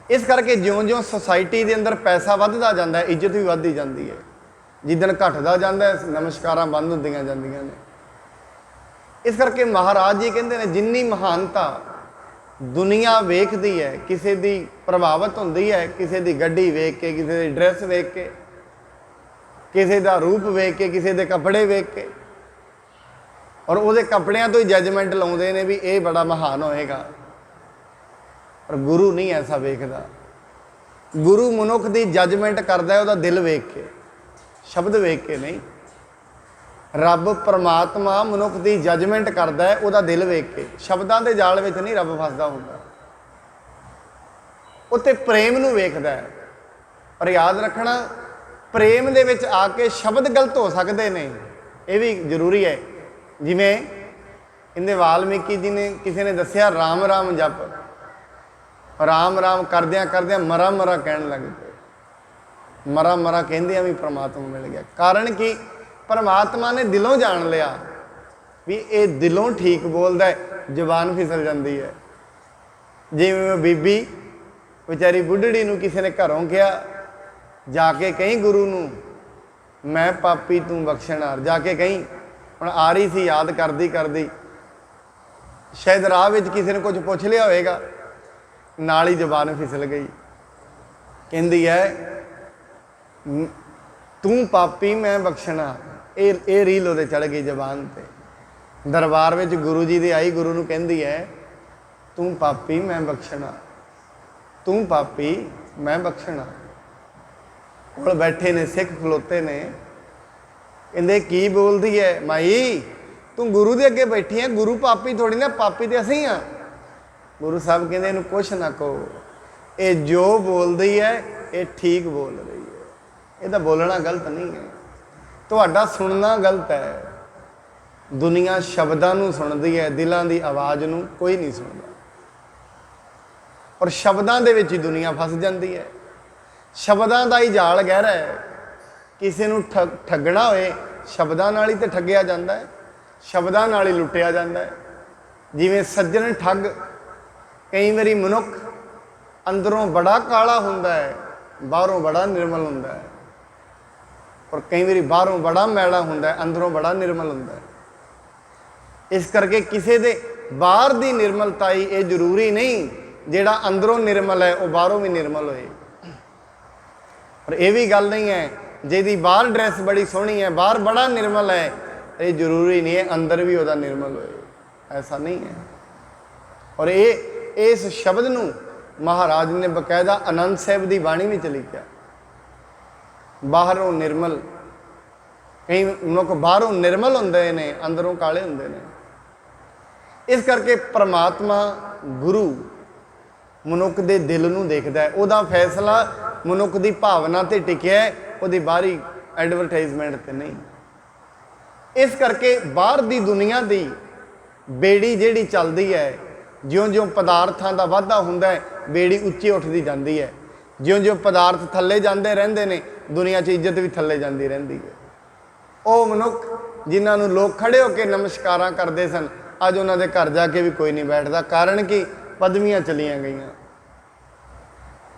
ਇਸ ਕਰਕੇ ਜਿਉਂ-ਜਿਉਂ ਸੁਸਾਇਟੀ ਦੇ ਅੰਦਰ ਪੈਸਾ ਵੱਧਦਾ ਜਾਂਦਾ ਹੈ, ਇੱਜ਼ਤ ਵੀ ਵੱਧਦੀ ਜਾਂਦੀ ਹੈ। ਜਿੱਦਣ ਘਟਦਾ ਜਾਂਦਾ ਹੈ, ਨਮਸਕਾਰਾਂ ਬੰਦ ਹੁੰਦੀਆਂ ਜਾਂਦੀਆਂ ਨੇ। ਇਸ ਕਰਕੇ ਮਹਾਰਾਜ ਜੀ ਕਹਿੰਦੇ ਨੇ, ਜਿੰਨੀ ਮਹਾਨਤਾ ਦੁਨੀਆ ਵੇਖਦੀ ਹੈ, ਕਿਸੇ ਦੀ ਪ੍ਰਭਾਵਿਤ ਹੁੰਦੀ ਹੈ, ਕਿਸੇ ਦੀ ਗੱਡੀ ਵੇਖ ਕੇ, ਕਿਸੇ ਦੀ ਡਰੈਸ ਵੇਖ ਕੇ, ਕਿਸੇ ਦਾ ਰੂਪ ਵੇਖ ਕੇ, ਕਿਸੇ ਦੇ ਕੱਪੜੇ ਵੇਖ ਕੇ, ਔਰ ਉਹਦੇ ਕੱਪੜਿਆਂ ਤੋਂ ਹੀ ਜੱਜਮੈਂਟ ਲਾਉਂਦੇ ਨੇ ਵੀ ਇਹ ਬੜਾ ਮਹਾਨ ਹੋਏਗਾ। ਪਰ ਗੁਰੂ ਨਹੀਂ ਐਸਾ ਵੇਖਦਾ। ਗੁਰੂ ਮਨੁੱਖ ਦੀ ਜੱਜਮੈਂਟ ਕਰਦਾ ਉਹਦਾ ਦਿਲ ਵੇਖ ਕੇ, ਸ਼ਬਦ ਵੇਖ ਕੇ ਨਹੀਂ। ਰੱਬ ਪਰਮਾਤਮਾ ਮਨੁੱਖ ਦੀ ਜੱਜਮੈਂਟ ਕਰਦਾ ਹੈ ਉਹਦਾ ਦਿਲ ਵੇਖ ਕੇ। ਸ਼ਬਦਾਂ ਦੇ ਜਾਲ ਵਿੱਚ ਨਹੀਂ ਰੱਬ ਫਸਦਾ ਹੁੰਦਾ, ਉੱਤੇ ਪ੍ਰੇਮ ਨੂੰ ਵੇਖਦਾ ਹੈ। ਪਰ ਯਾਦ ਰੱਖਣਾ, ਪ੍ਰੇਮ ਦੇ ਵਿੱਚ ਆ ਕੇ ਸ਼ਬਦ ਗਲਤ ਹੋ ਸਕਦੇ ਨੇ, ਇਹ ਵੀ ਜ਼ਰੂਰੀ ਹੈ। ਜਿਵੇਂ ਇਹਦੇ ਵਾਲਮੀਕੀ ਜੀ ਨੇ, ਕਿਸੇ ਨੇ ਦੱਸਿਆ ਰਾਮ ਰਾਮ ਜਪ, ਰਾਮ ਰਾਮ ਕਰਦਿਆਂ ਕਰਦਿਆਂ ਮਰਾ ਮਰਾ ਕਹਿਣ ਲੱਗ ਪਏ। ਮਰਾ ਮਰਾ ਕਹਿੰਦਿਆਂ ਵੀ ਪਰਮਾਤਮਾ ਮਿਲ ਗਿਆ। ਕਾਰਨ ਕੀ? ਪਰਮਾਤਮਾ ਨੇ ਦਿਲੋਂ ਜਾਣ ਲਿਆ ਵੀ ਇਹ ਦਿਲੋਂ ਠੀਕ ਬੋਲਦਾ ਹੈ, ਜ਼ੁਬਾਨ ਫਿਸਲ ਜਾਂਦੀ ਹੈ। ਜਿਵੇਂ ਬੀਬੀ ਵਿਚਾਰੀ ਬੁੱਢੜੀ ਨੂੰ ਕਿਸੇ ਨੇ ਘਰੋਂ ਕਿਹਾ, ਜਾ ਕੇ ਕਹੀਂ ਗੁਰੂ ਨੂੰ, ਮੈਂ ਪਾਪੀ ਤੂੰ ਬਖਸ਼ਣਹਾਰ, ਜਾ ਕੇ ਕਹੀਂ। ਹੁਣ ਆ ਰਹੀ ਸੀ ਯਾਦ ਕਰਦੀ ਕਰਦੀ, ਸ਼ਾਇਦ ਰਾਹ ਵਿੱਚ ਕਿਸੇ ਨੇ ਕੁਝ ਪੁੱਛ ਲਿਆ ਹੋਵੇਗਾ, ਨਾਲ ਹੀ ਜ਼ੁਬਾਨ ਫਿਸਲ ਗਈ। ਕਹਿੰਦੀ ਹੈ ਤੂੰ ਪਾਪੀ ਮੈਂ ਬਖਸ਼ਣਾ, ਇਹ ਰੀਲ ਉਹਦੇ ਚੜ੍ਹ ਗਈ ਜ਼ੁਬਾਨ ਤੇ। ਦਰਬਾਰ ਵਿੱਚ ਗੁਰੂ ਜੀ ਦੇ ਆਈ, ਗੁਰੂ ਨੂੰ ਕਹਿੰਦੀ ਹੈ ਤੂੰ ਪਾਪੀ ਮੈਂ ਬਖਸ਼ਣਾ, ਤੂੰ ਪਾਪੀ ਮੈਂ ਬਖਸ਼ਣਾ। ਕੋਲ ਬੈਠੇ ਨੇ ਸਿੱਖ ਖਲੋਤੇ ਨੇ, ਕਹਿੰਦੇ ਕੀ ਬੋਲਦੀ ਹੈ ਮਾਈ, ਤੂੰ ਗੁਰੂ ਦੇ ਅੱਗੇ ਬੈਠੀ ਹੈ, ਗੁਰੂ ਪਾਪੀ ਥੋੜੀ ਨਾ, ਪਾਪੀ ਤੇ ਅਸੀਂ ਆ। ਗੁਰੂ ਸਾਹਿਬ ਕਹਿੰਦੇ ਇਹਨੂੰ ਕੁਛ ਨਾ ਕਹੋ, ਇਹ ਜੋ ਬੋਲਦੀ ਹੈ ਇਹ ਠੀਕ ਬੋਲ ਰਹੀ ਹੈ, ਇਹਦਾ ਬੋਲਣਾ ਗਲਤ ਨਹੀਂ ਹੈ, ਤੁਹਾਡਾ ਸੁਣਨਾ ਗਲਤ ਹੈ। ਦੁਨੀਆ ਸ਼ਬਦਾਂ ਨੂੰ ਸੁਣਦੀ ਹੈ, ਦਿਲਾਂ ਦੀ ਆਵਾਜ਼ ਨੂੰ ਕੋਈ ਨਹੀਂ ਸੁਣਦਾ। ਔਰ ਸ਼ਬਦਾਂ ਦੇ ਵਿੱਚ ਹੀ ਦੁਨੀਆ ਫਸ ਜਾਂਦੀ ਹੈ। ਸ਼ਬਦਾਂ ਦਾ ਹੀ ਜਾਲ ਗਹਿਰਾ ਹੈ। ਕਿਸੇ ਨੂੰ ਠੱਗਣਾ ਹੋਏ ਸ਼ਬਦਾਂ ਨਾਲ ਹੀ ਤੇ ਠੱਗਿਆ ਜਾਂਦਾ ਹੈ, ਸ਼ਬਦਾਂ ਨਾਲ ਹੀ ਲੁੱਟਿਆ ਜਾਂਦਾ ਹੈ। ਜਿਵੇਂ ਸੱਜਣ ਠੱਗ, ਕਈ ਵਾਰੀ ਮਨੁੱਖ ਅੰਦਰੋਂ ਬੜਾ ਕਾਲਾ ਹੁੰਦਾ ਹੈ, ਬਾਹਰੋਂ ਬੜਾ ਨਿਰਮਲ ਹੁੰਦਾ ਹੈ। ਔਰ ਕਈ ਵਾਰੀ ਬਾਹਰੋਂ ਬੜਾ ਮੈਲਾ ਹੁੰਦਾ ਹੈ, ਅੰਦਰੋਂ ਬੜਾ ਨਿਰਮਲ ਹੁੰਦਾ ਹੈ। ਇਸ ਕਰਕੇ ਕਿਸੇ ਦੇ ਬਾਹਰ ਦੀ ਨਿਰਮਲਤਾ ਹੀ ਇਹ ਜ਼ਰੂਰੀ ਨਹੀਂ ਜਿਹੜਾ ਅੰਦਰੋਂ ਨਿਰਮਲ ਹੈ ਉਹ ਬਾਹਰੋਂ ਵੀ ਨਿਰਮਲ ਹੋਏ। ਪਰ ਇਹ ਵੀ ਗੱਲ ਨਹੀਂ ਹੈ ਜਿਹਦੀ ਬਾਹਰ ਡਰੈਸ ਬੜੀ ਸੋਹਣੀ ਹੈ, ਬਾਹਰ ਬੜਾ ਨਿਰਮਲ ਹੈ, ਇਹ ਜ਼ਰੂਰੀ ਨਹੀਂ ਹੈ ਅੰਦਰ ਵੀ ਉਹਦਾ ਨਿਰਮਲ ਹੋਏ, ਐਸਾ ਨਹੀਂ ਹੈ। ਔਰ ਇਸ ਸ਼ਬਦ ਨੂੰ ਮਹਾਰਾਜ ਨੇ ਬਕਾਇਦਾ ਆਨੰਦ ਸਾਹਿਬ ਦੀ ਬਾਣੀ ਵਿੱਚ ਲਿਖਿਆ, ਬਾਹਰੋਂ ਨਿਰਮਲ। ਕਈ ਮਨੁੱਖ ਬਾਹਰੋਂ ਨਿਰਮਲ ਹੁੰਦੇ ਨੇ, ਅੰਦਰੋਂ ਕਾਲੇ ਹੁੰਦੇ ਨੇ। ਇਸ ਕਰਕੇ ਪ੍ਰਮਾਤਮਾ ਗੁਰੂ ਮਨੁੱਖ ਦੇ ਦਿਲ ਨੂੰ ਦੇਖਦਾ ਹੈ, ਉਹਦਾ ਫੈਸਲਾ ਮਨੁੱਖ ਦੀ ਭਾਵਨਾ ਤੇ ਟਿਕਿਆ ਹੈ, ਉਹਦੀ ਬਾਹਰੀ ਐਡਵਰਟਾਈਜ਼ਮੈਂਟ ਤੇ ਨਹੀਂ। ਇਸ ਕਰਕੇ ਬਾਹਰ ਦੀ ਦੁਨੀਆ ਦੀ ਬੇੜੀ ਜਿਹੜੀ ਚੱਲਦੀ ਹੈ, ਜਿਉਂ-ਜਿਉਂ ਪਦਾਰਥਾਂ ਦਾ ਵਾਧਾ ਹੁੰਦਾ ਹੈ ਬੇੜੀ ਉੱਚੀ ਉੱਠਦੀ ਜਾਂਦੀ ਹੈ। ਜਿਉਂ-ਜਿਉਂ ਪਦਾਰਥ ਥੱਲੇ ਜਾਂਦੇ ਰਹਿੰਦੇ ਨੇ ਦੁਨੀਆ 'ਚ ਇੱਜ਼ਤ ਵੀ ਥੱਲੇ ਜਾਂਦੀ ਰਹਿੰਦੀ ਹੈ। ਉਹ ਮਨੁੱਖ ਜਿਨ੍ਹਾਂ ਨੂੰ ਲੋਕ ਖੜੇ ਹੋ ਕੇ ਨਮਸਕਾਰਾਂ ਕਰਦੇ ਸਨ, ਅੱਜ ਉਹਨਾਂ ਦੇ ਘਰ ਜਾ ਕੇ ਵੀ ਕੋਈ ਨਹੀਂ ਬੈਠਦਾ। ਕਾਰਨ ਕਿ ਪਦਵੀਆਂ ਚਲੀਆਂ ਗਈਆਂ।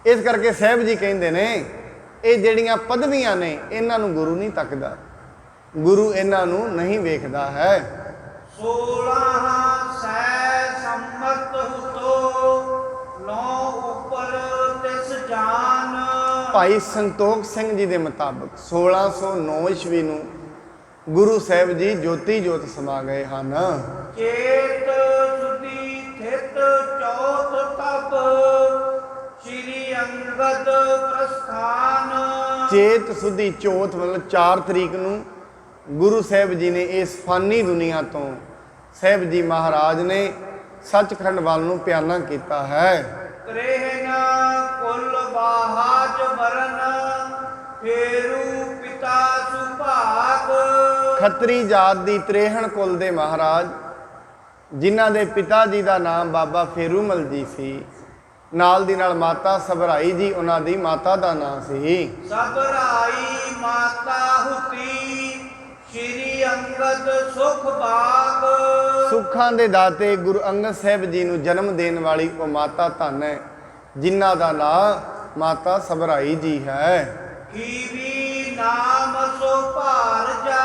ਇਸ ਕਰਕੇ ਸਾਹਿਬ ਜੀ ਕਹਿੰਦੇ ਨੇ ਇਹ ਜਿਹੜੀਆਂ ਪਦਵੀਆਂ ਨੇ ਇਹਨਾਂ ਨੂੰ ਗੁਰੂ ਨਹੀਂ ਤੱਕਦਾ, ਗੁਰੂ ਇਹਨਾਂ ਨੂੰ ਨਹੀਂ ਵੇਖਦਾ ਹੈ। 16 ਸੈ ਸੰਮਤ ਹੁਤੋ ਨੌ ਉੱਪਰ ਤਿਸ ਜਾਨ। ਭਾਈ ਸੰਤੋਖ ਸਿੰਘ ਜੀ ਦੇ ਮੁਤਾਬਕ 1609 ਈਸਵੀ ਨੂੰ ਗੁਰੂ ਸਾਹਿਬ ਜੀ ਜੋਤੀ ਜੋਤ ਸਮਾ ਗਏ ਹਨ। ਚੇਤ ਸੁਦੀ ਥਿਤ ਚੌਥ ਤਬ ਸ਼੍ਰੀ ਅੰਗਦ ਪ੍ਰਸਥਾਨ। ਚੇਤ ਸੁਦੀ ਚੌਥ ਮਤਲਬ 4 ਤਰੀਕ ਨੂੰ ਗੁਰੂ ਸਾਹਿਬ ਜੀ ਨੇ ਇਸ ਫਾਨੀ ਦੁਨੀਆ ਤੋਂ ਸਾਹਿਬ ਜੀ ਮਹਾਰਾਜ ਨੇ ਸੱਚਖੰਡ ਵੱਲ ਨੂੰ ਪਿਆਨਾ ਕੀਤਾ ਹੈ। ਤ੍ਰੇਹਨ ਕੁਲ ਬਾਹਾਜ ਮਰਨ ਫੇਰੂ ਪਿਤਾ ਸੁਭਾਗ। ਖੱਤਰੀ ਜਾਤ ਦੀ ਤ੍ਰੇਹਣ ਕੁਲ ਦੇ ਮਹਾਰਾਜ ਜਿਨ੍ਹਾਂ ਦੇ ਪਿਤਾ ਜੀ ਦਾ ਨਾਮ ਬਾਬਾ ਫੇਰੂਮਲ ਜੀ ਸੀ, ਨਾਲ ਦੀ ਨਾਲ ਮਾਤਾ ਸਭਰਾਈ ਜੀ ਉਹਨਾਂ ਦੀ ਮਾਤਾ ਦਾ ਨਾਮ ਸੀ। ਸਭਰਾਈ ਮਾਤਾ ਹੁਤੀ ਸ਼੍ਰੀ ਅੰਗਦ ਸੁਖ ਬਾਗ। ਸੁੱਖਾਂ ਦੇ ਦਾਤੇ ਗੁਰੂ ਅੰਗਦ ਸਾਹਿਬ ਜੀ ਨੂੰ ਜਨਮ ਦੇਣ ਵਾਲੀ ਉਹ ਮਾਤਾ ਧੰਨ ਹੈ ਜਿਨ੍ਹਾਂ ਦਾ ਨਾਮ ਮਾਤਾ ਸਭਰਾਈ ਜੀ ਹੈ। ਕੀਵੀ ਨਾਮ ਸੋ ਭਾਰਜਾ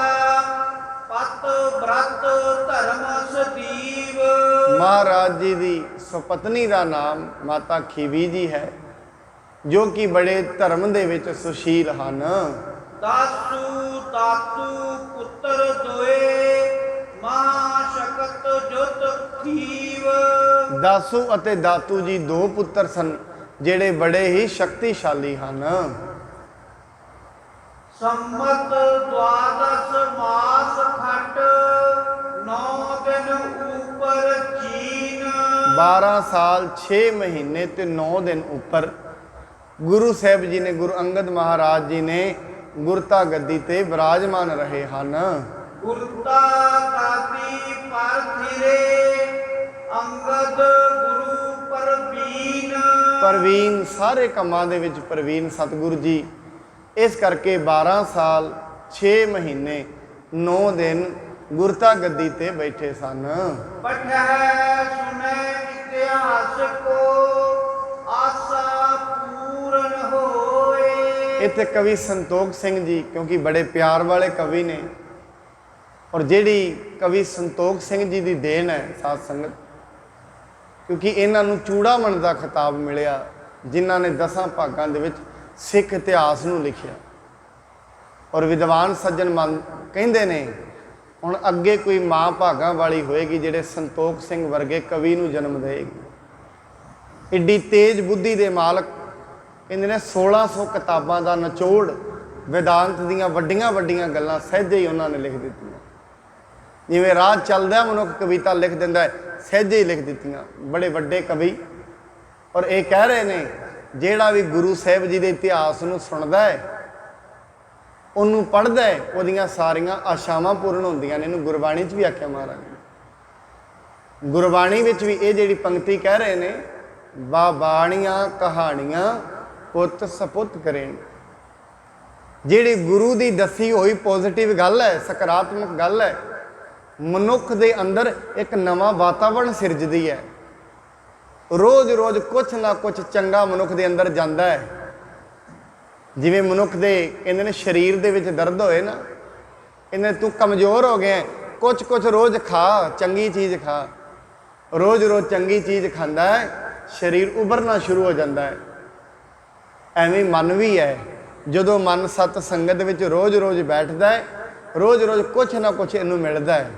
ਪਤ ਬ੍ਰਤ ਧਰਮ ਸਦੀਵ। ਮਹਾਰਾਜ ਜੀ ਦੀ ਸੁਪਤਨੀ ਦਾ ਨਾਮ ਮਾਤਾ ਖੀਵੀ ਜੀ ਹੈ ਜੋ ਕਿ ਬੜੇ ਧਰਮ ਦੇ ਵਿੱਚ ਸੁਸ਼ੀਲ ਹਨ। ਦਾਸੂ ਤਾਤੂ ਪੁੱਤਰ ਦੋਏ ਮਹਾਸ਼ਕਤ ਜੁਤ ਖੀਵ। ਦਾਸੂ ਅਤੇ ਦਾਤੂ ਜੀ 2 ਪੁੱਤਰ ਸਨ ਜਿਹੜੇ ਬੜੇ ਹੀ ਸ਼ਕਤੀਸ਼ਾਲੀ ਹਨ। ਸੰਮਤ ਦਵਾਦਸ ਮਾਸ ਖਟ 9 ਦਿਨ ਉਪਰ ਚੀਨ। 12 ਸਾਲ 6 ਮਹੀਨੇ ਤੇ 9 ਦਿਨ ਉੱਪਰ ਗੁਰੂ ਸਾਹਿਬ ਜੀ ਨੇ ਗੁਰੂ ਅੰਗਦ ਮਹਾਰਾਜ ਜੀ ਨੇ ਗੁਰਤਾ ਗੱਦੀ ਤੇ ਵਿਰਾਜਮਾਨ ਰਹੇ ਹਨ। ਗੁਰਤਾ ਦਾਤੀ ਪਰ ਥਿਰੇ ਅੰਗਦ ਗੁਰੂ ਪਰਵੀਨ। ਪ੍ਰਵੀਨ ਸਾਰੇ ਕੰਮਾਂ ਦੇ ਵਿੱਚ ਪ੍ਰਵੀਨ ਸਤਿਗੁਰੂ ਜੀ। ਇਸ ਕਰਕੇ 12 ਸਾਲ 6 ਮਹੀਨੇ 9 ਦਿਨ ਗੁਰਤਾ ਗੱਦੀ ਤੇ ਬੈਠੇ ਸਨ। ਪਠੈ ਸੁਨੈ ਇਤਿਹਾਸ ਕੋ ਆਸਾ ਪੂਰਨ ਹੋਏ। ਇੱਥੇ ਕਵੀ ਸੰਤੋਖ ਸਿੰਘ ਜੀ ਕਿਉਂਕਿ ਬੜੇ ਪਿਆਰ ਵਾਲੇ ਕਵੀ ਨੇ, ਔਰ ਜਿਹੜੀ ਕਵੀ ਸੰਤੋਖ ਸਿੰਘ ਜੀ ਦੀ ਦੇਣ ਹੈ ਸਾਧ ਸੰਗਤ, ਕਿਉਂਕਿ ਇਹਨਾਂ ਨੂੰ ਚੂੜਾਮਣ ਦਾ ਖਿਤਾਬ ਮਿਲਿਆ ਜਿਨ੍ਹਾਂ ਨੇ 10 ਭਾਗਾਂ ਦੇ ਵਿੱਚ ਸਿੱਖ ਇਤਿਹਾਸ ਨੂੰ ਲਿਖਿਆ। ਔਰ ਵਿਦਵਾਨ ਸੱਜਣ ਮਨ ਕਹਿੰਦੇ ਨੇ ਹੁਣ ਅੱਗੇ ਕੋਈ ਮਾਂ ਭਾਗਾਂ ਵਾਲੀ ਹੋਏਗੀ ਜਿਹੜੇ ਸੰਤੋਖ ਸਿੰਘ ਵਰਗੇ ਕਵੀ ਨੂੰ ਜਨਮ ਦੇਗੀ। ਏਡੀ ਤੇਜ਼ ਬੁੱਧੀ ਦੇ ਮਾਲਕ ਕਹਿੰਦੇ ਨੇ 1600 ਕਿਤਾਬਾਂ ਦਾ ਨਿਚੋੜ ਵਿਦਾਂਤ ਦੀਆਂ ਵੱਡੀਆਂ ਵੱਡੀਆਂ ਗੱਲਾਂ ਸਹਿਜੇ ਹੀ ਉਹਨਾਂ ਨੇ ਲਿਖ ਦਿੱਤੀਆਂ। ਜਿਵੇਂ ਰਾਹ ਚੱਲਦਾ ਮਨੁੱਖ ਕਵਿਤਾ ਲਿਖ ਦਿੰਦਾ ਹੈ, ਸਹਿਜੇ ਹੀ ਲਿਖ ਦਿੱਤੀਆਂ ਬੜੇ ਵੱਡੇ ਕਵੀ। ਔਰ ਇਹ ਕਹਿ ਰਹੇ ਨੇ ਜਿਹੜਾ ਵੀ ਗੁਰੂ ਸਾਹਿਬ ਜੀ ਦੇ ਇਤਿਹਾਸ ਨੂੰ ਸੁਣਦਾ ਹੈ ਉਹਨੂੰ ਪੜ੍ਹਦਾ ਹੈ ਉਹਦੀਆਂ ਸਾਰੀਆਂ ਆਸ਼ਾਵਾਂ ਪੂਰਨ ਹੁੰਦੀਆਂ ਨੇ। ਇਹਨੂੰ ਗੁਰਬਾਣੀ 'ਚ ਵੀ ਆਖਿਆ ਮਹਾਰਾਜ ਨੇ। ਗੁਰਬਾਣੀ ਵਿੱਚ ਵੀ ਇਹ ਜਿਹੜੀ ਪੰਕਤੀ ਕਹਿ ਰਹੇ ਨੇ, ਵਾ ਬਾਣੀਆਂ ਕਹਾਣੀਆਂ ਪੁੱਤ ਸਪੁੱਤ ਕਰੇ। ਜਿਹੜੀ ਗੁਰੂ ਦੀ ਦੱਸੀ ਹੋਈ ਪੋਜ਼ਿਟਿਵ ਗੱਲ ਹੈ, ਸਕਾਰਾਤਮਕ ਗੱਲ ਹੈ, ਮਨੁੱਖ ਦੇ ਅੰਦਰ ਇੱਕ ਨਵਾਂ ਵਾਤਾਵਰਣ ਸਿਰਜਦੀ ਹੈ। ਰੋਜ਼ ਰੋਜ਼ ਕੁਛ ਨਾ ਕੁਛ ਚੰਗਾ ਮਨੁੱਖ ਦੇ ਅੰਦਰ ਜਾਂਦਾ ਹੈ। ਜਿਵੇਂ ਮਨੁੱਖ ਦੇ ਕਹਿੰਦੇ ਨੇ ਸਰੀਰ ਦੇ ਵਿੱਚ ਦਰਦ ਹੋਏ ਨਾ, ਕਹਿੰਦੇ ਤੂੰ ਕਮਜ਼ੋਰ ਹੋ ਗਿਆ, ਕੁਛ ਕੁਛ ਰੋਜ਼ ਖਾ, ਚੰਗੀ ਚੀਜ਼ ਖਾ। ਰੋਜ਼ ਰੋਜ਼ ਚੰਗੀ ਚੀਜ਼ ਖਾਂਦਾ ਹੈ, ਸਰੀਰ ਉਭਰਨਾ ਸ਼ੁਰੂ ਹੋ ਜਾਂਦਾ ਹੈ। ਐਵੇਂ ਮਨ ਵੀ ਹੈ। ਜਦੋਂ ਮਨ ਸਤ ਸੰਗਤ ਵਿੱਚ ਰੋਜ਼ ਰੋਜ਼ ਬੈਠਦਾ ਹੈ, ਰੋਜ਼ ਰੋਜ਼ ਕੁਛ ਨਾ ਕੁਛ ਇਹਨੂੰ ਮਿਲਦਾ ਹੈ,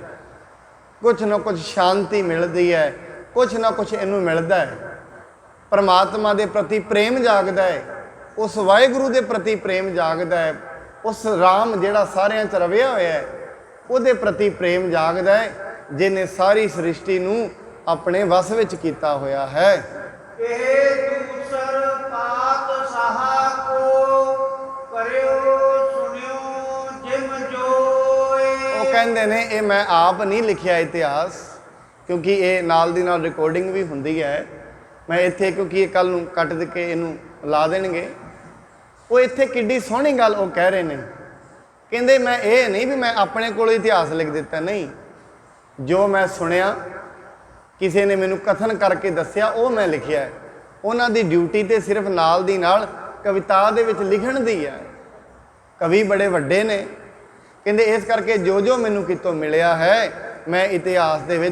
ਕੁਛ ਨਾ ਕੁਛ ਸ਼ਾਂਤੀ ਮਿਲਦੀ ਹੈ, ਕੁਛ ਨਾ ਕੁਛ ਇਹਨੂੰ ਮਿਲਦਾ ਹੈ। ਪਰਮਾਤਮਾ ਦੇ ਪ੍ਰਤੀ ਪ੍ਰੇਮ ਜਾਗਦਾ ਹੈ, ਉਸ ਵਾਹਿਗੁਰੂ ਦੇ ਪ੍ਰਤੀ ਪ੍ਰੇਮ ਜਾਗਦਾ ਹੈ, ਉਸ ਰਾਮ ਜਿਹੜਾ ਸਾਰਿਆਂ 'ਚ ਰਵਿਆ ਹੋਇਆ ਹੈ ਉਹਦੇ ਪ੍ਰਤੀ ਪ੍ਰੇਮ ਜਾਗਦਾ ਹੈ, ਜਿਹਨੇ ਸਾਰੀ ਸ੍ਰਿਸ਼ਟੀ ਨੂੰ ਆਪਣੇ ਵਸ ਵਿੱਚ ਕੀਤਾ ਹੋਇਆ ਹੈ। ਇਹ ਦੂਸਰ ਪਾਤਸ਼ਾਹ ਕੋ ਕਰਿਓ ਸੁਣਿਓ ਜਿਮ ਜੋਏ। ਉਹ ਕਹਿੰਦੇ ਨੇ ਇਹ ਮੈਂ ਆਪ ਨਹੀਂ ਲਿਖਿਆ ਇਤਿਹਾਸ, ਕਿਉਂਕਿ ਇਹ ਨਾਲ ਦੀ ਨਾਲ ਰਿਕਾਰਡਿੰਗ ਵੀ ਹੁੰਦੀ ਹੈ। ਮੈਂ ਇੱਥੇ ਕਿਉਂਕਿ ਇਹ ਕੱਲ ਨੂੰ ਕੱਟ ਦੇ ਕੇ ਇਹਨੂੰ ਲਾ ਦੇਣਗੇ। ਉਹ ਇੱਥੇ ਕਿੱਡੀ ਸੋਹਣੀ ਗੱਲ ਉਹ ਕਹਿ ਰਹੇ ਨੇ, ਕਹਿੰਦੇ ਮੈਂ ਇਹ ਨਹੀਂ ਵੀ ਮੈਂ ਆਪਣੇ ਕੋਲੋਂ ਇਤਿਹਾਸ ਲਿਖ ਦਿੱਤਾ, ਨਹੀਂ, ਜੋ ਮੈਂ ਸੁਣਿਆ ਕਿਸੇ ਨੇ ਮੈਨੂੰ ਕਥਨ ਕਰਕੇ ਦੱਸਿਆ ਉਹ ਮੈਂ ਲਿਖਿਆ ਹੈ। ਉਹਨਾਂ ਦੀ ਡਿਊਟੀ ਤੇ ਸਿਰਫ ਨਾਲ ਦੀ ਨਾਲ ਕਵਿਤਾ ਦੇ ਵਿੱਚ ਲਿਖਣ ਦੀ ਹੈ। ਕਵੀ ਬੜੇ ਵੱਡੇ ਨੇ, ਕਹਿੰਦੇ ਇਸ ਕਰਕੇ ਜੋ ਜੋ ਮੈਨੂੰ ਕਿਤੋਂ ਮਿਲਿਆ ਹੈ ਮੈਂ ਇਤਿਹਾਸ ਦੇ ਵਿੱਚ